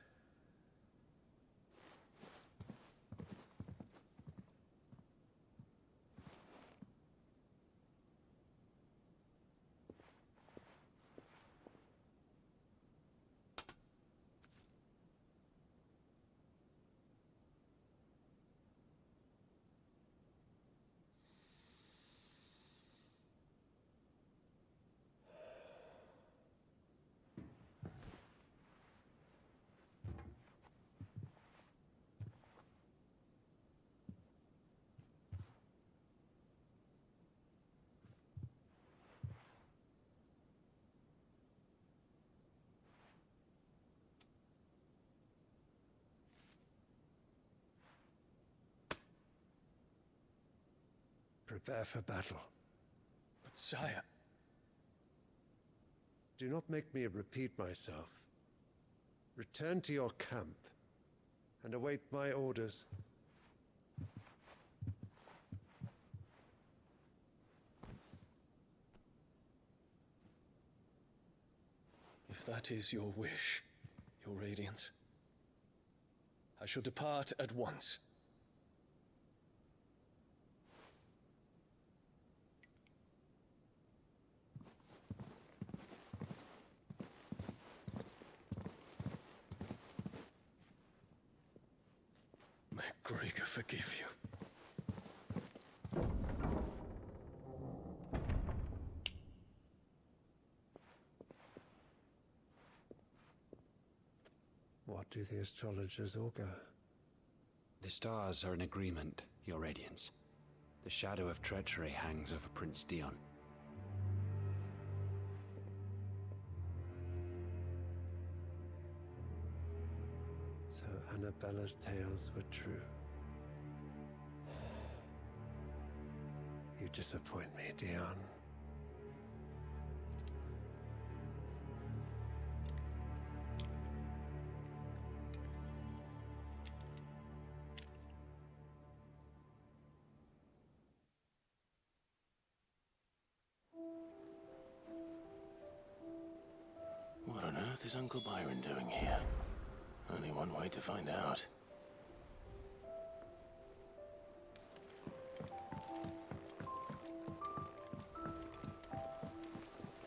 [SPEAKER 23] Prepare for battle.
[SPEAKER 13] But sire...
[SPEAKER 23] Do not make me repeat myself. Return to your camp and await my orders.
[SPEAKER 13] If that is your wish, Your Radiance, I shall depart at once. May Gregor forgive you.
[SPEAKER 23] What do the astrologers augur?
[SPEAKER 8] The stars are in agreement, Your Radiance. The shadow of treachery hangs over Prince Dion.
[SPEAKER 23] So Annabella's tales were true. You disappoint me, Dion.
[SPEAKER 4] What on earth is Uncle Byron doing here? Only one way to find out.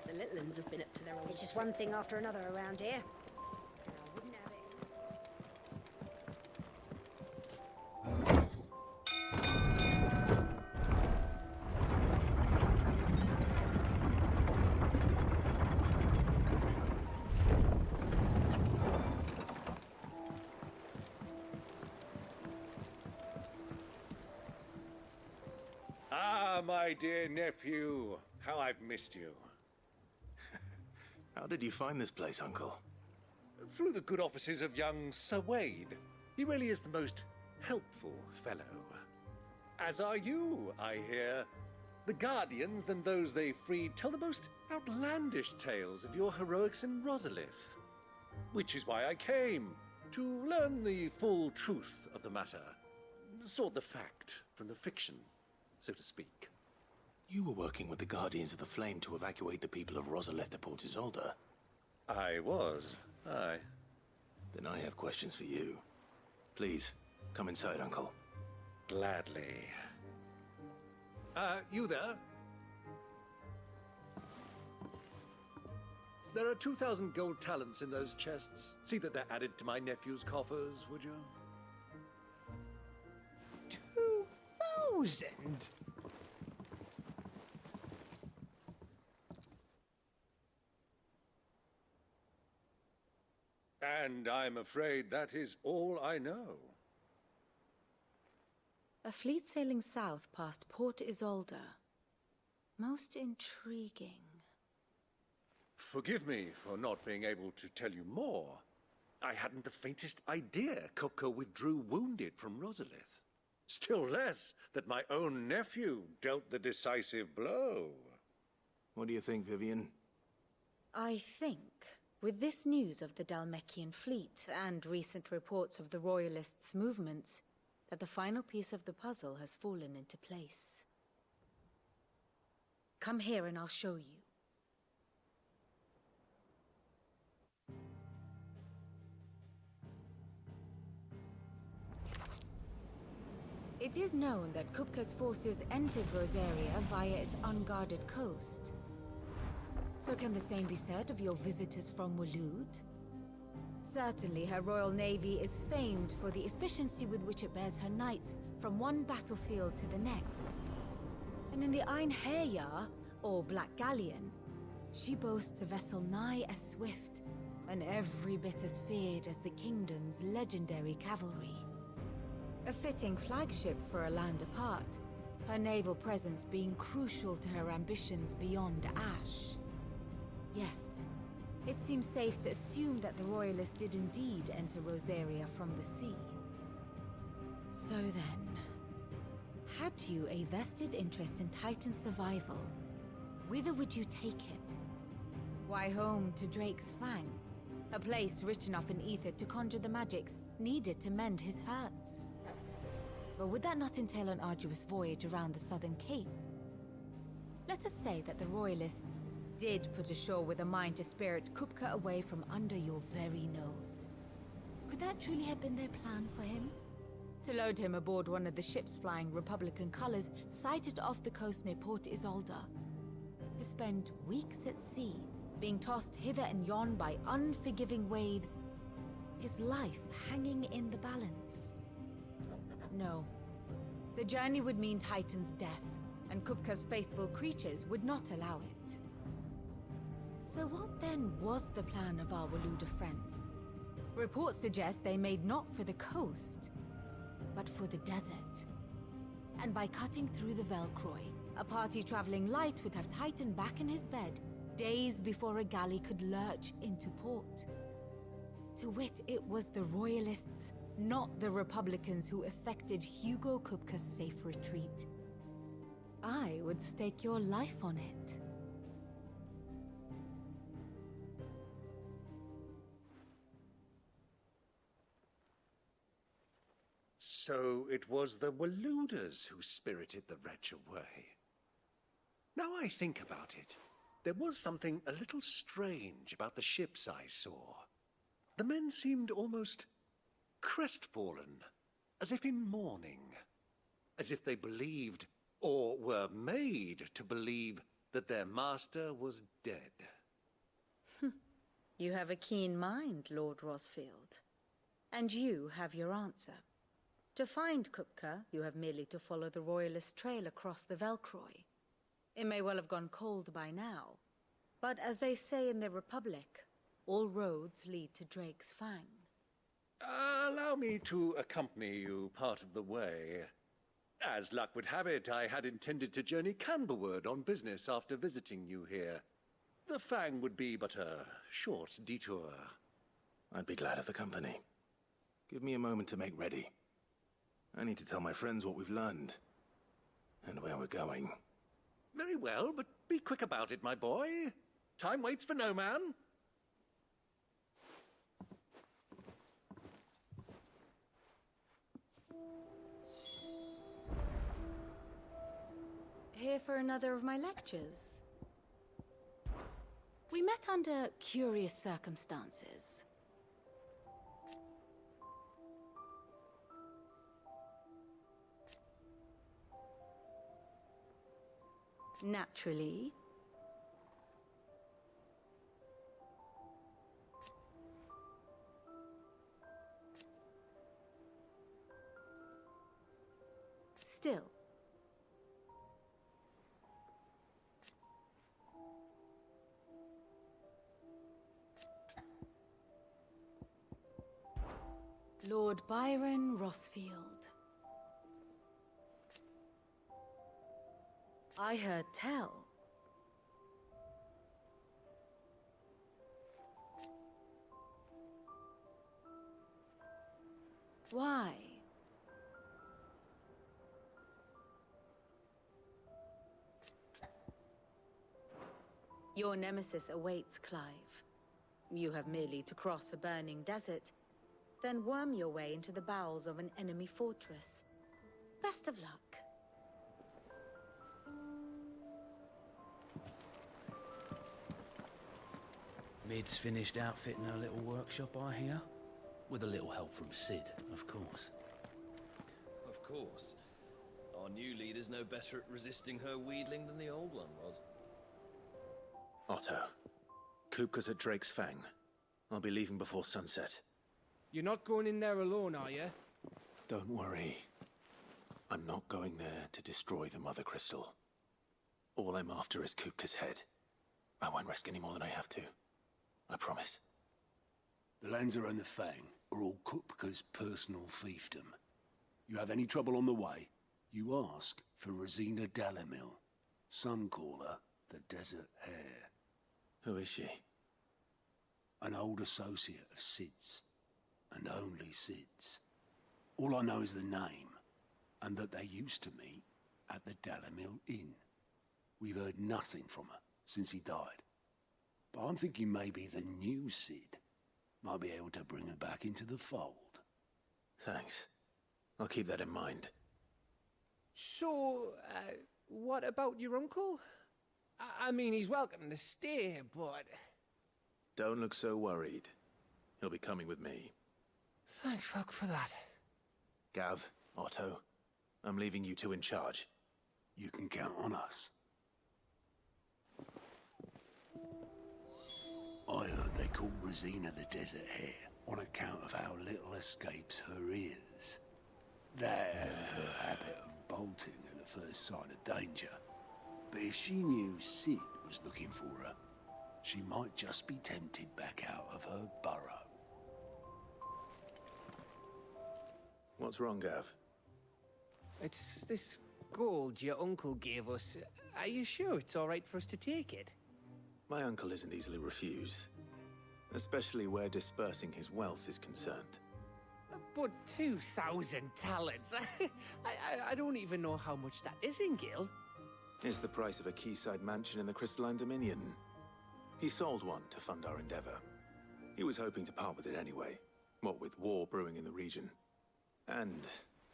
[SPEAKER 6] The Litlins have been up to their old...
[SPEAKER 12] It's just one thing after another around here.
[SPEAKER 20] My dear nephew, how I've missed you.
[SPEAKER 4] How did you find this place, Uncle?
[SPEAKER 20] Through the good offices of young Sir Wade. He really is the most helpful fellow. As are you, I hear. The Guardians and those they freed tell the most outlandish tales of your heroics in Rosalith. Which is why I came, to learn the full truth of the matter. Sort the fact from the fiction, so to speak.
[SPEAKER 4] You were working with the Guardians of the Flame to evacuate the people of Rosalith to Port Isolde.
[SPEAKER 20] I was, aye.
[SPEAKER 4] Then I have questions for you. Please, come inside, Uncle.
[SPEAKER 20] Gladly. You there? There are 2,000 gold talents in those chests. See that they're added to my nephew's coffers, would you?
[SPEAKER 22] 2,000?
[SPEAKER 20] And I'm afraid that is all I know.
[SPEAKER 19] A fleet sailing south past Port Isolde. Most intriguing.
[SPEAKER 20] Forgive me for not being able to tell you more. I hadn't the faintest idea Kupka withdrew wounded from Rosalith. Still less that my own nephew dealt the decisive blow.
[SPEAKER 4] What do you think, Vivian?
[SPEAKER 19] I think, with this news of the Dhalmekian fleet and recent reports of the Royalists' movements, that the final piece of the puzzle has fallen into place. Come here and I'll show you. It is known that Kupka's forces entered Rosaria via its unguarded coast. So can the same be said of your visitors from Waloed? Certainly her Royal Navy is famed for the efficiency with which it bears her knights from one battlefield to the next. And in the Einherjar, or Black Galleon, she boasts a vessel nigh as swift, and every bit as feared as the kingdom's legendary cavalry. A fitting flagship for a land apart, her naval presence being crucial to her ambitions beyond Ash. Yes, it seems safe to assume that the Royalists did indeed enter Rosaria from the sea. So then, had you a vested interest in Titan's survival, whither would you take him? Why, home to Drake's Fang, a place rich enough in ether to conjure the magics needed to mend his hurts. But would that not entail an arduous voyage around the southern cape? Let us say that the Royalists did put ashore with a mind to spirit Kupka away from under your very nose. Could that truly have been their plan for him? To load him aboard one of the ships flying Republican colors sighted off the coast near Port Isolde. To spend weeks at sea, being tossed hither and yon by unforgiving waves, his life hanging in the balance. No. The journey would mean Titan's death, and Kupka's faithful creatures would not allow it. So what then was the plan of our Waluda friends? Reports suggest they made not for the coast, but for the desert. And by cutting through the Velcroy, a party traveling light would have Titan back in his bed days before a galley could lurch into port. To wit, it was the Royalists, not the Republicans, who effected Hugo Kupka's safe retreat. I would stake your life on it.
[SPEAKER 20] So it was the Waludas who spirited the wretch away. Now I think about it, there was something a little strange about the ships I saw. The men seemed almost crestfallen, as if in mourning, as if they believed, or were made to believe, that their master was dead.
[SPEAKER 19] You have a keen mind, Lord Rosfield. And you have your answer. To find Kupka, you have merely to follow the Royalist trail across the Velcroy. It may well have gone cold by now, but as they say in the Republic, all roads lead to Drake's Fang.
[SPEAKER 20] Allow me to accompany you part of the way. As luck would have it, I had intended to journey Canberward on business after visiting you here. The Fang would be but a short detour.
[SPEAKER 4] I'd be glad of the company. Give me a moment to make ready. I need to tell my friends what we've learned, and where we're going.
[SPEAKER 20] Very well, but be quick about it, my boy. Time waits for no man.
[SPEAKER 19] Here for another of my lectures. We met under curious circumstances. Naturally. Still. Lord Byron Rosfield. I heard tell. Why? Your nemesis awaits, Clive. You have merely to cross a burning desert, then worm your way into the bowels of an enemy fortress. Best of luck.
[SPEAKER 11] Mid's finished outfitting her little workshop, I hear. With a little help from Sid, of course.
[SPEAKER 14] Of course. Our new leader's no better at resisting her wheedling than the old one was.
[SPEAKER 4] Otto, Kupka's at Drake's Fang. I'll be leaving before sunset.
[SPEAKER 15] You're not going in there alone, are you?
[SPEAKER 4] Don't worry. I'm not going there to destroy the Mother Crystal. All I'm after is Kupka's head. I won't risk any more than I have to. I promise.
[SPEAKER 5] The Lanza and the Fang are all Kupka's personal fiefdom. You have any trouble on the way, you ask for Rosina Dalimil. Some call her the Desert Hare.
[SPEAKER 4] Who is she?
[SPEAKER 5] An old associate of Sid's, and only Sid's. All I know is the name, and that they used to meet at the Dalamil Inn. We've heard nothing from her since he died. But I'm thinking maybe the new Cid might be able to bring her back into the fold.
[SPEAKER 4] Thanks. I'll keep that in mind.
[SPEAKER 15] So, what about your uncle? I mean, he's welcome to stay, but...
[SPEAKER 4] Don't look so worried. He'll be coming with me.
[SPEAKER 15] Thank fuck for that.
[SPEAKER 4] Gav, Otto, I'm leaving you two in charge.
[SPEAKER 5] You can count on us. I heard they call Rosina the Desert Hare on account of how little escapes her ears. That and her habit of bolting at the first sign of danger. But if she knew Cid was looking for her, she might just be tempted back out of her burrow.
[SPEAKER 4] What's wrong, Gav?
[SPEAKER 15] It's this gold your uncle gave us. Are you sure it's all right for us to take it?
[SPEAKER 4] My uncle isn't easily refused, especially where dispersing his wealth is concerned.
[SPEAKER 15] But 2,000 talents. I don't even know how much that is in Gil.
[SPEAKER 4] It's the price of a quayside mansion in the Crystalline Dominion. He sold one to fund our endeavor. He was hoping to part with it anyway, what with war brewing in the region. And,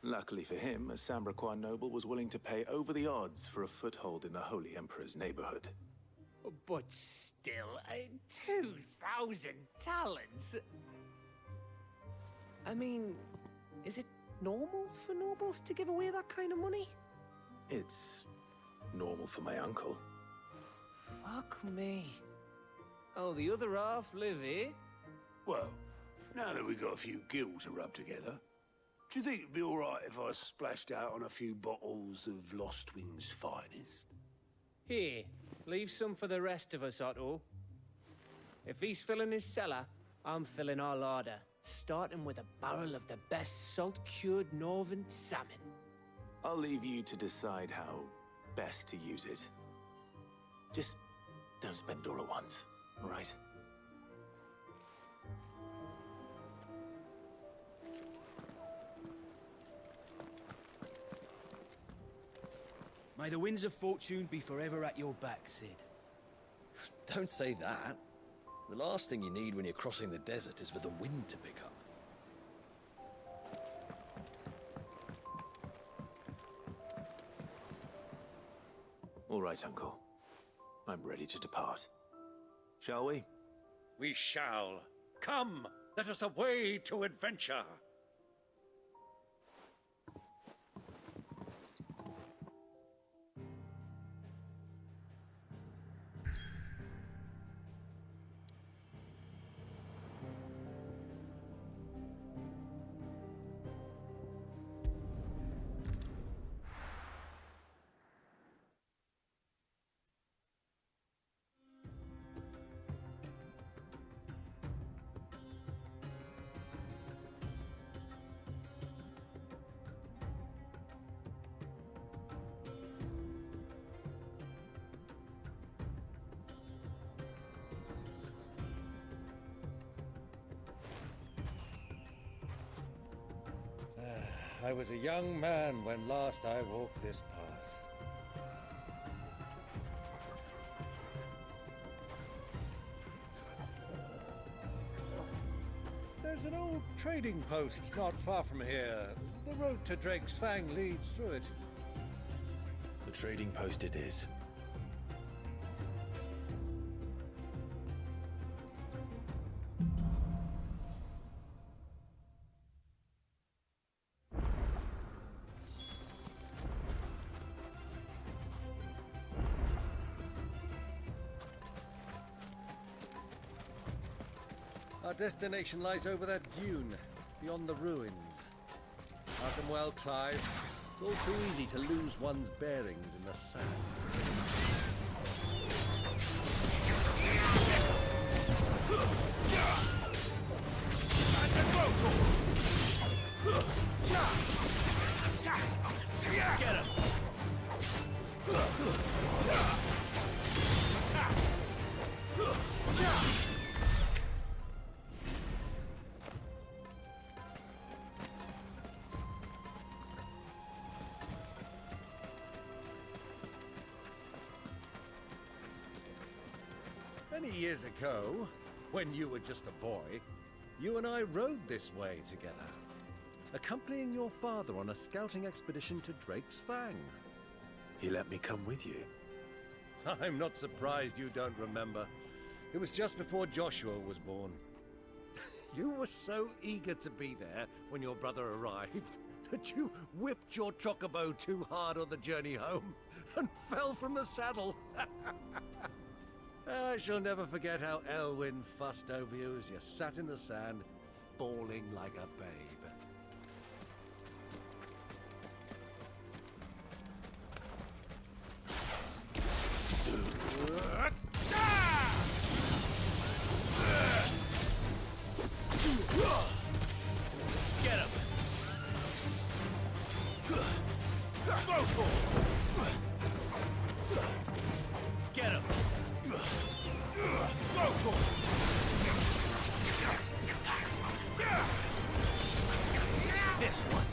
[SPEAKER 4] luckily for him, a Sambraquan noble was willing to pay over the odds for a foothold in the Holy Emperor's neighborhood.
[SPEAKER 15] But still, 2,000 talents? I mean, is it normal for nobles to give away that kind of money?
[SPEAKER 4] It's normal for my uncle.
[SPEAKER 15] Fuck me. Oh, the other half live here?
[SPEAKER 5] Well, now that we've got a few gills to rub together, do you think it'd be all right if I splashed out on a few bottles of Lost Wing's finest?
[SPEAKER 15] Here, leave some for the rest of us, Otto. If he's filling his cellar, I'm filling our larder, starting with a barrel of the best salt-cured northern salmon.
[SPEAKER 4] I'll leave you to decide how best to use it. Just don't spend all at once, all right?
[SPEAKER 11] May the winds of fortune be forever at your back, Cid.
[SPEAKER 14] Don't say that. The last thing you need when you're crossing the desert is for the wind to pick up.
[SPEAKER 4] All right, Uncle. I'm ready to depart. Shall we?
[SPEAKER 20] We shall. Come, let us away to adventure. I was a young man when last I walked this path. There's an old trading post not far from here. The road to Drake's Fang leads through it.
[SPEAKER 4] The trading post it is.
[SPEAKER 20] Our destination lies over that dune, beyond the ruins. Mark them well, Clive. It's all too easy to lose one's bearings in the sands.
[SPEAKER 5] Get him!
[SPEAKER 20] Many years ago, when you were just a boy, you and I rode this way together, accompanying your father on a scouting expedition to Drake's Fang.
[SPEAKER 4] He let me come with you.
[SPEAKER 20] I'm not surprised you don't remember. It was just before Joshua was born. You were so eager to be there when your brother arrived that you whipped your chocobo too hard on the journey home and fell from the saddle. I shall never forget how Elwyn fussed over you as you sat in the sand, bawling like a babe.
[SPEAKER 14] Get him! Go for it! Get him! Go for it! This one!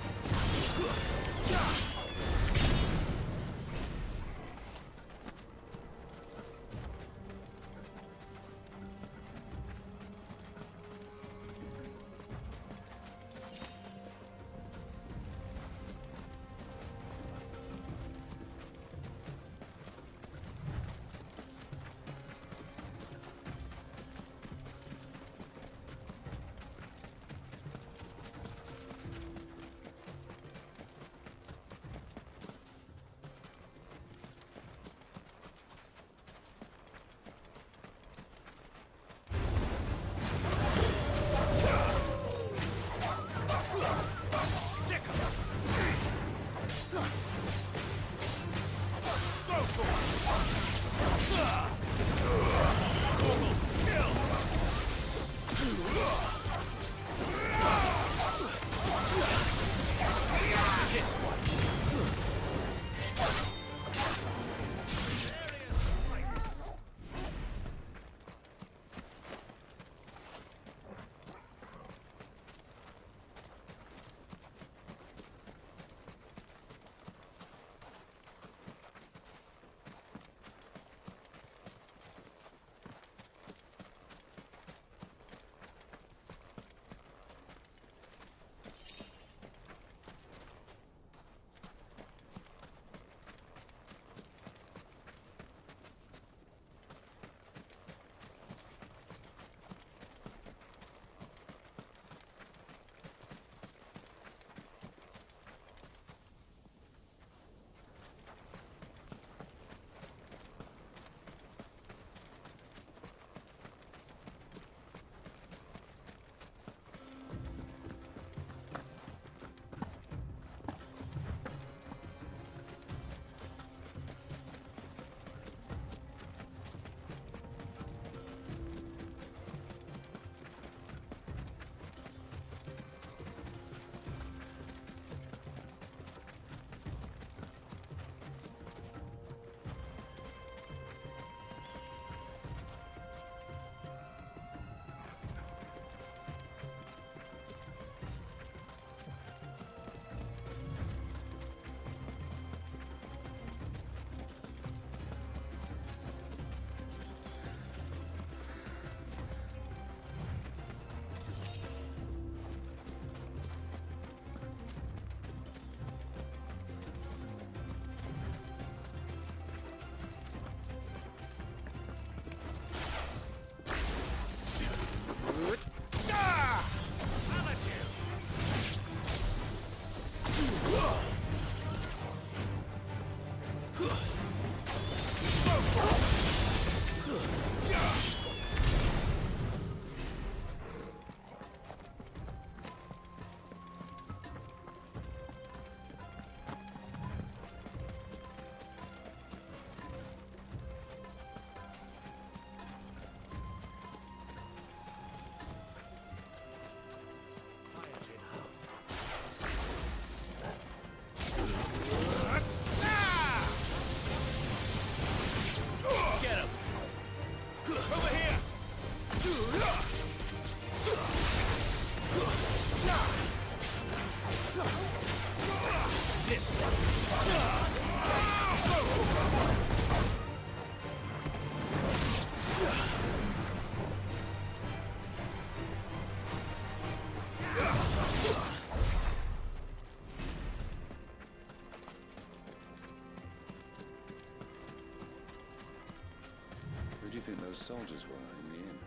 [SPEAKER 5] soldiers were in the inn.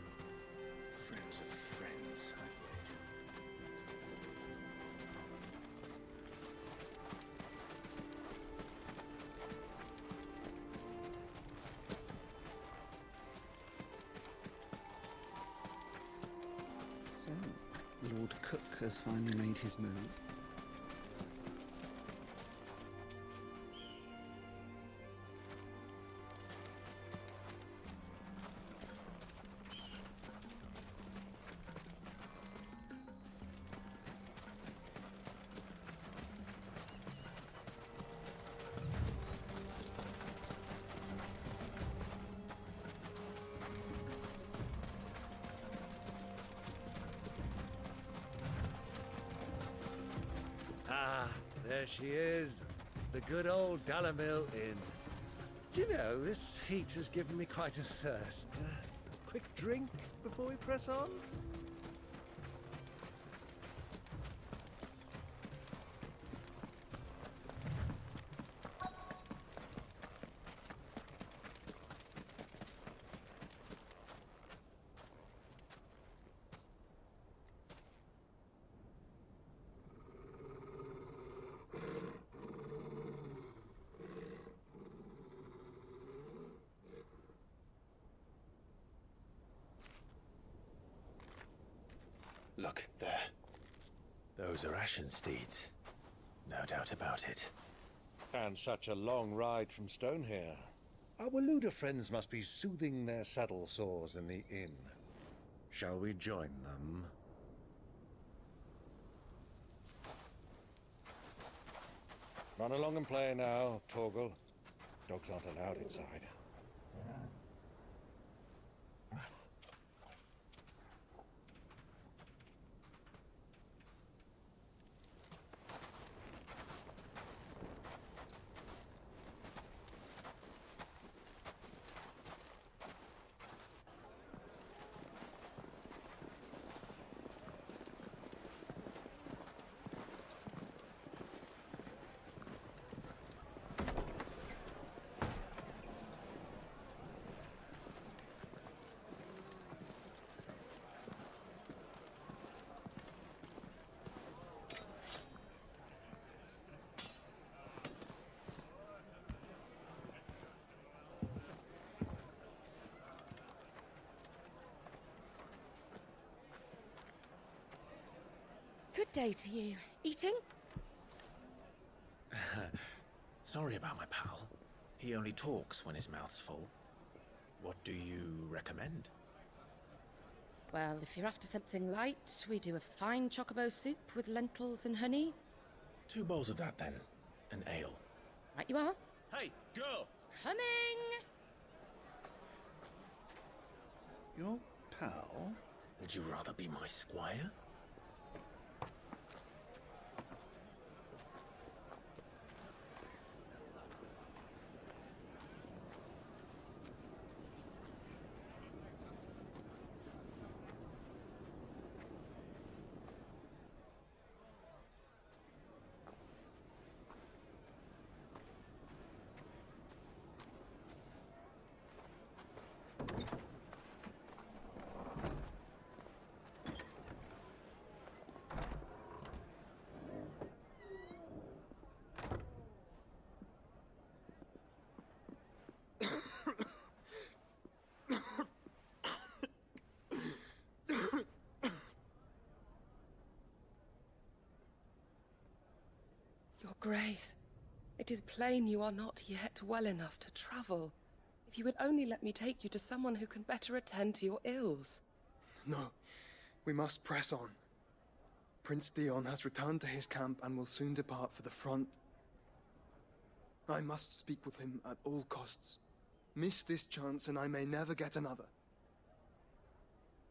[SPEAKER 5] Friends of friends, I wager.
[SPEAKER 3] So, Lord Cook has finally made his move.
[SPEAKER 20] Ah, there she is. The good old Dalamil Inn. Do you know, this heat has given me quite a thirst. Quick drink before we press on?
[SPEAKER 4] Look, there. Those are Ashen steeds. No doubt about it.
[SPEAKER 20] And such a long ride from Stonehere. Our Waluda friends must be soothing their saddle sores in the inn. Shall we join them? Run along and play now, Torgal. Dogs aren't allowed inside.
[SPEAKER 6] Good day to you. Eating?
[SPEAKER 4] Sorry about my pal. He only talks when his mouth's full. What do you recommend?
[SPEAKER 6] Well, if you're after something light, we do a fine chocobo soup with lentils and honey.
[SPEAKER 4] 2 bowls of that, then. An ale.
[SPEAKER 6] Right you are.
[SPEAKER 4] Hey, girl!
[SPEAKER 6] Coming!
[SPEAKER 23] Your pal?
[SPEAKER 4] Would you rather be my squire?
[SPEAKER 17] Your Grace, it is plain you are not yet well enough to travel. If you would only let me take you to someone who can better attend to your ills.
[SPEAKER 18] No, we must press on. Prince Dion has returned to his camp and will soon depart for the front. I must speak with him at all costs. Miss this chance and I may never get another.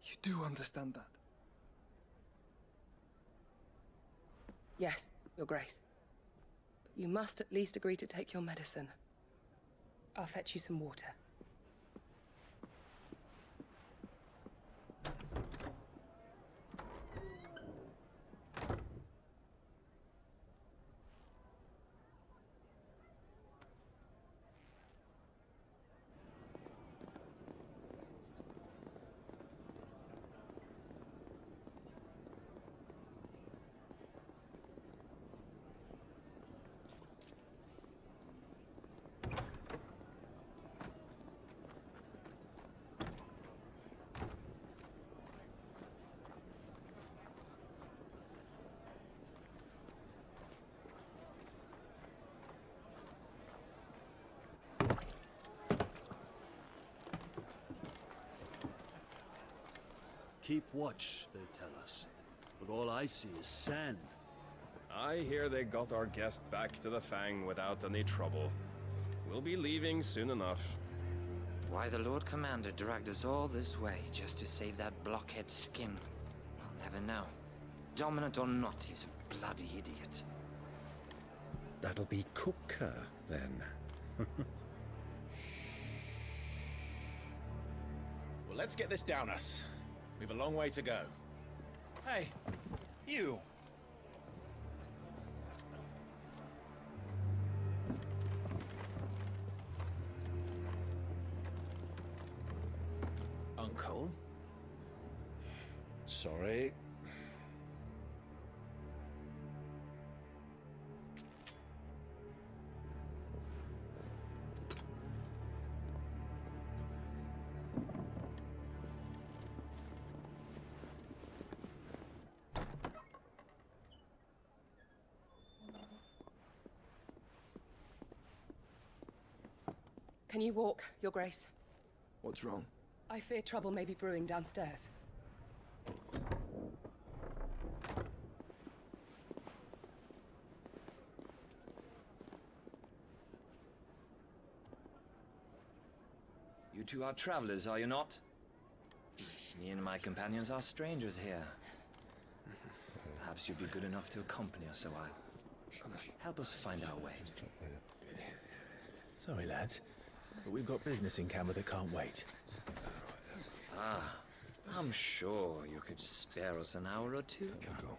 [SPEAKER 18] You do understand that?
[SPEAKER 17] Yes, Your Grace. But you must at least agree to take your medicine. I'll fetch you some water.
[SPEAKER 5] keep watch, they tell us. But all I see is sand.
[SPEAKER 14] I hear they got our guest back to the Fang without any trouble. We'll be leaving soon enough.
[SPEAKER 1] Why the Lord Commander dragged us all this way just to save that blockhead skin, I'll never know. Dominant or not, he's a bloody idiot.
[SPEAKER 2] That'll be Cooker, then.
[SPEAKER 4] Well, let's get this down us. We've a long way to go.
[SPEAKER 11] Hey, you!
[SPEAKER 4] Uncle?
[SPEAKER 2] Sorry.
[SPEAKER 17] Can you walk, Your Grace?
[SPEAKER 18] What's wrong?
[SPEAKER 17] I fear trouble may be brewing downstairs.
[SPEAKER 1] You two are travelers, are you not? Me and my companions are strangers here. Perhaps you'd be good enough to accompany us a while. Help us find our way.
[SPEAKER 4] Sorry, lads, but we've got business in Camber that can't wait.
[SPEAKER 1] Ah, I'm sure you could spare us an hour or two. Come on.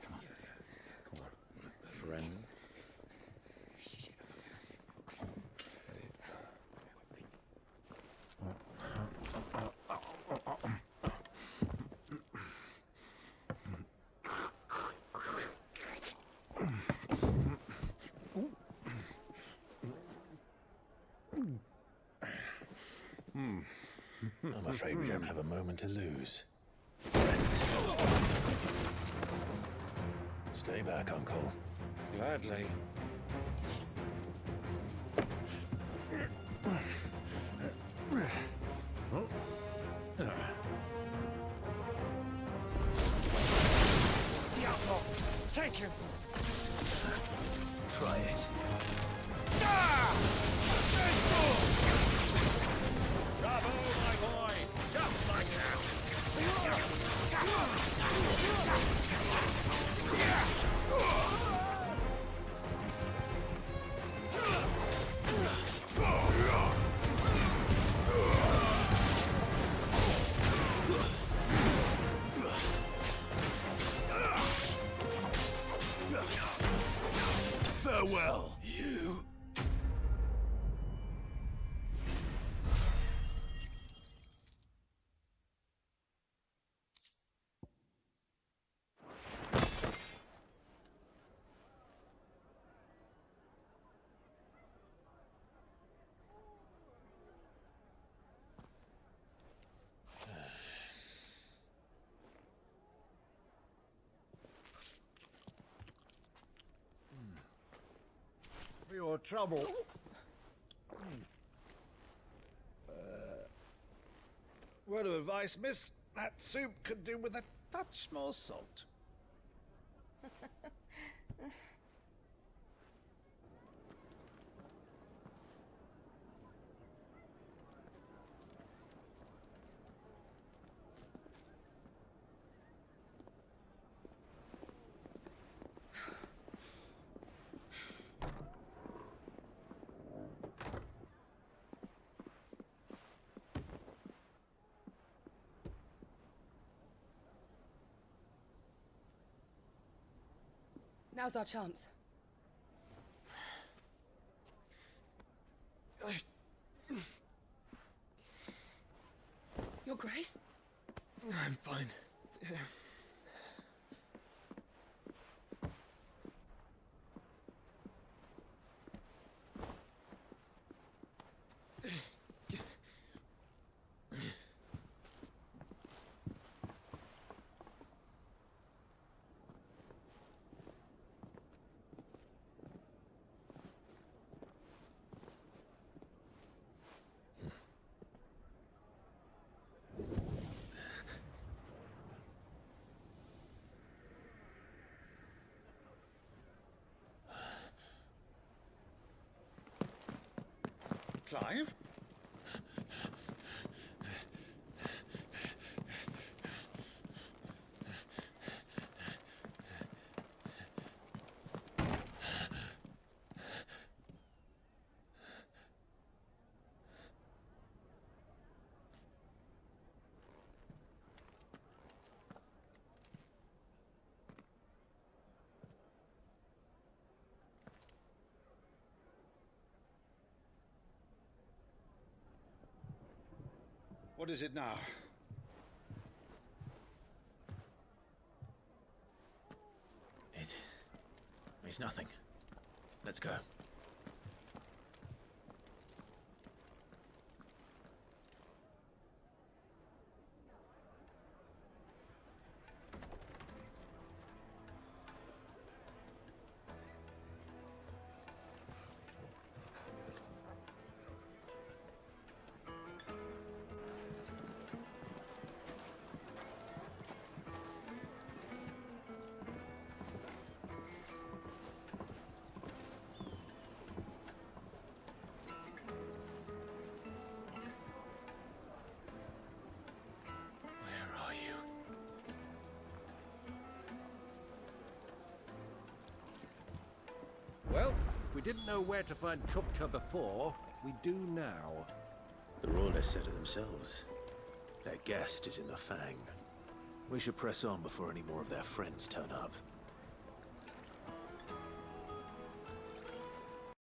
[SPEAKER 1] Friend.
[SPEAKER 4] I'm afraid we don't have a moment to lose. Stay back, Uncle.
[SPEAKER 2] Gladly.
[SPEAKER 11] The outlaw! Take him!
[SPEAKER 4] Try it.
[SPEAKER 11] Bravo, my boy! Just like
[SPEAKER 5] Farewell, you.
[SPEAKER 20] For your trouble. Word of advice, miss. That soup could do with a touch more salt.
[SPEAKER 17] Now's our chance. Your Grace?
[SPEAKER 18] I'm fine.
[SPEAKER 7] Clive? What is it now?
[SPEAKER 4] It's nothing. Let's go.
[SPEAKER 20] Well, if we didn't know where to find Kupka before, we do now.
[SPEAKER 4] The Royalists said it themselves. Their guest is in the Fang. We should press on before any more of their friends turn up.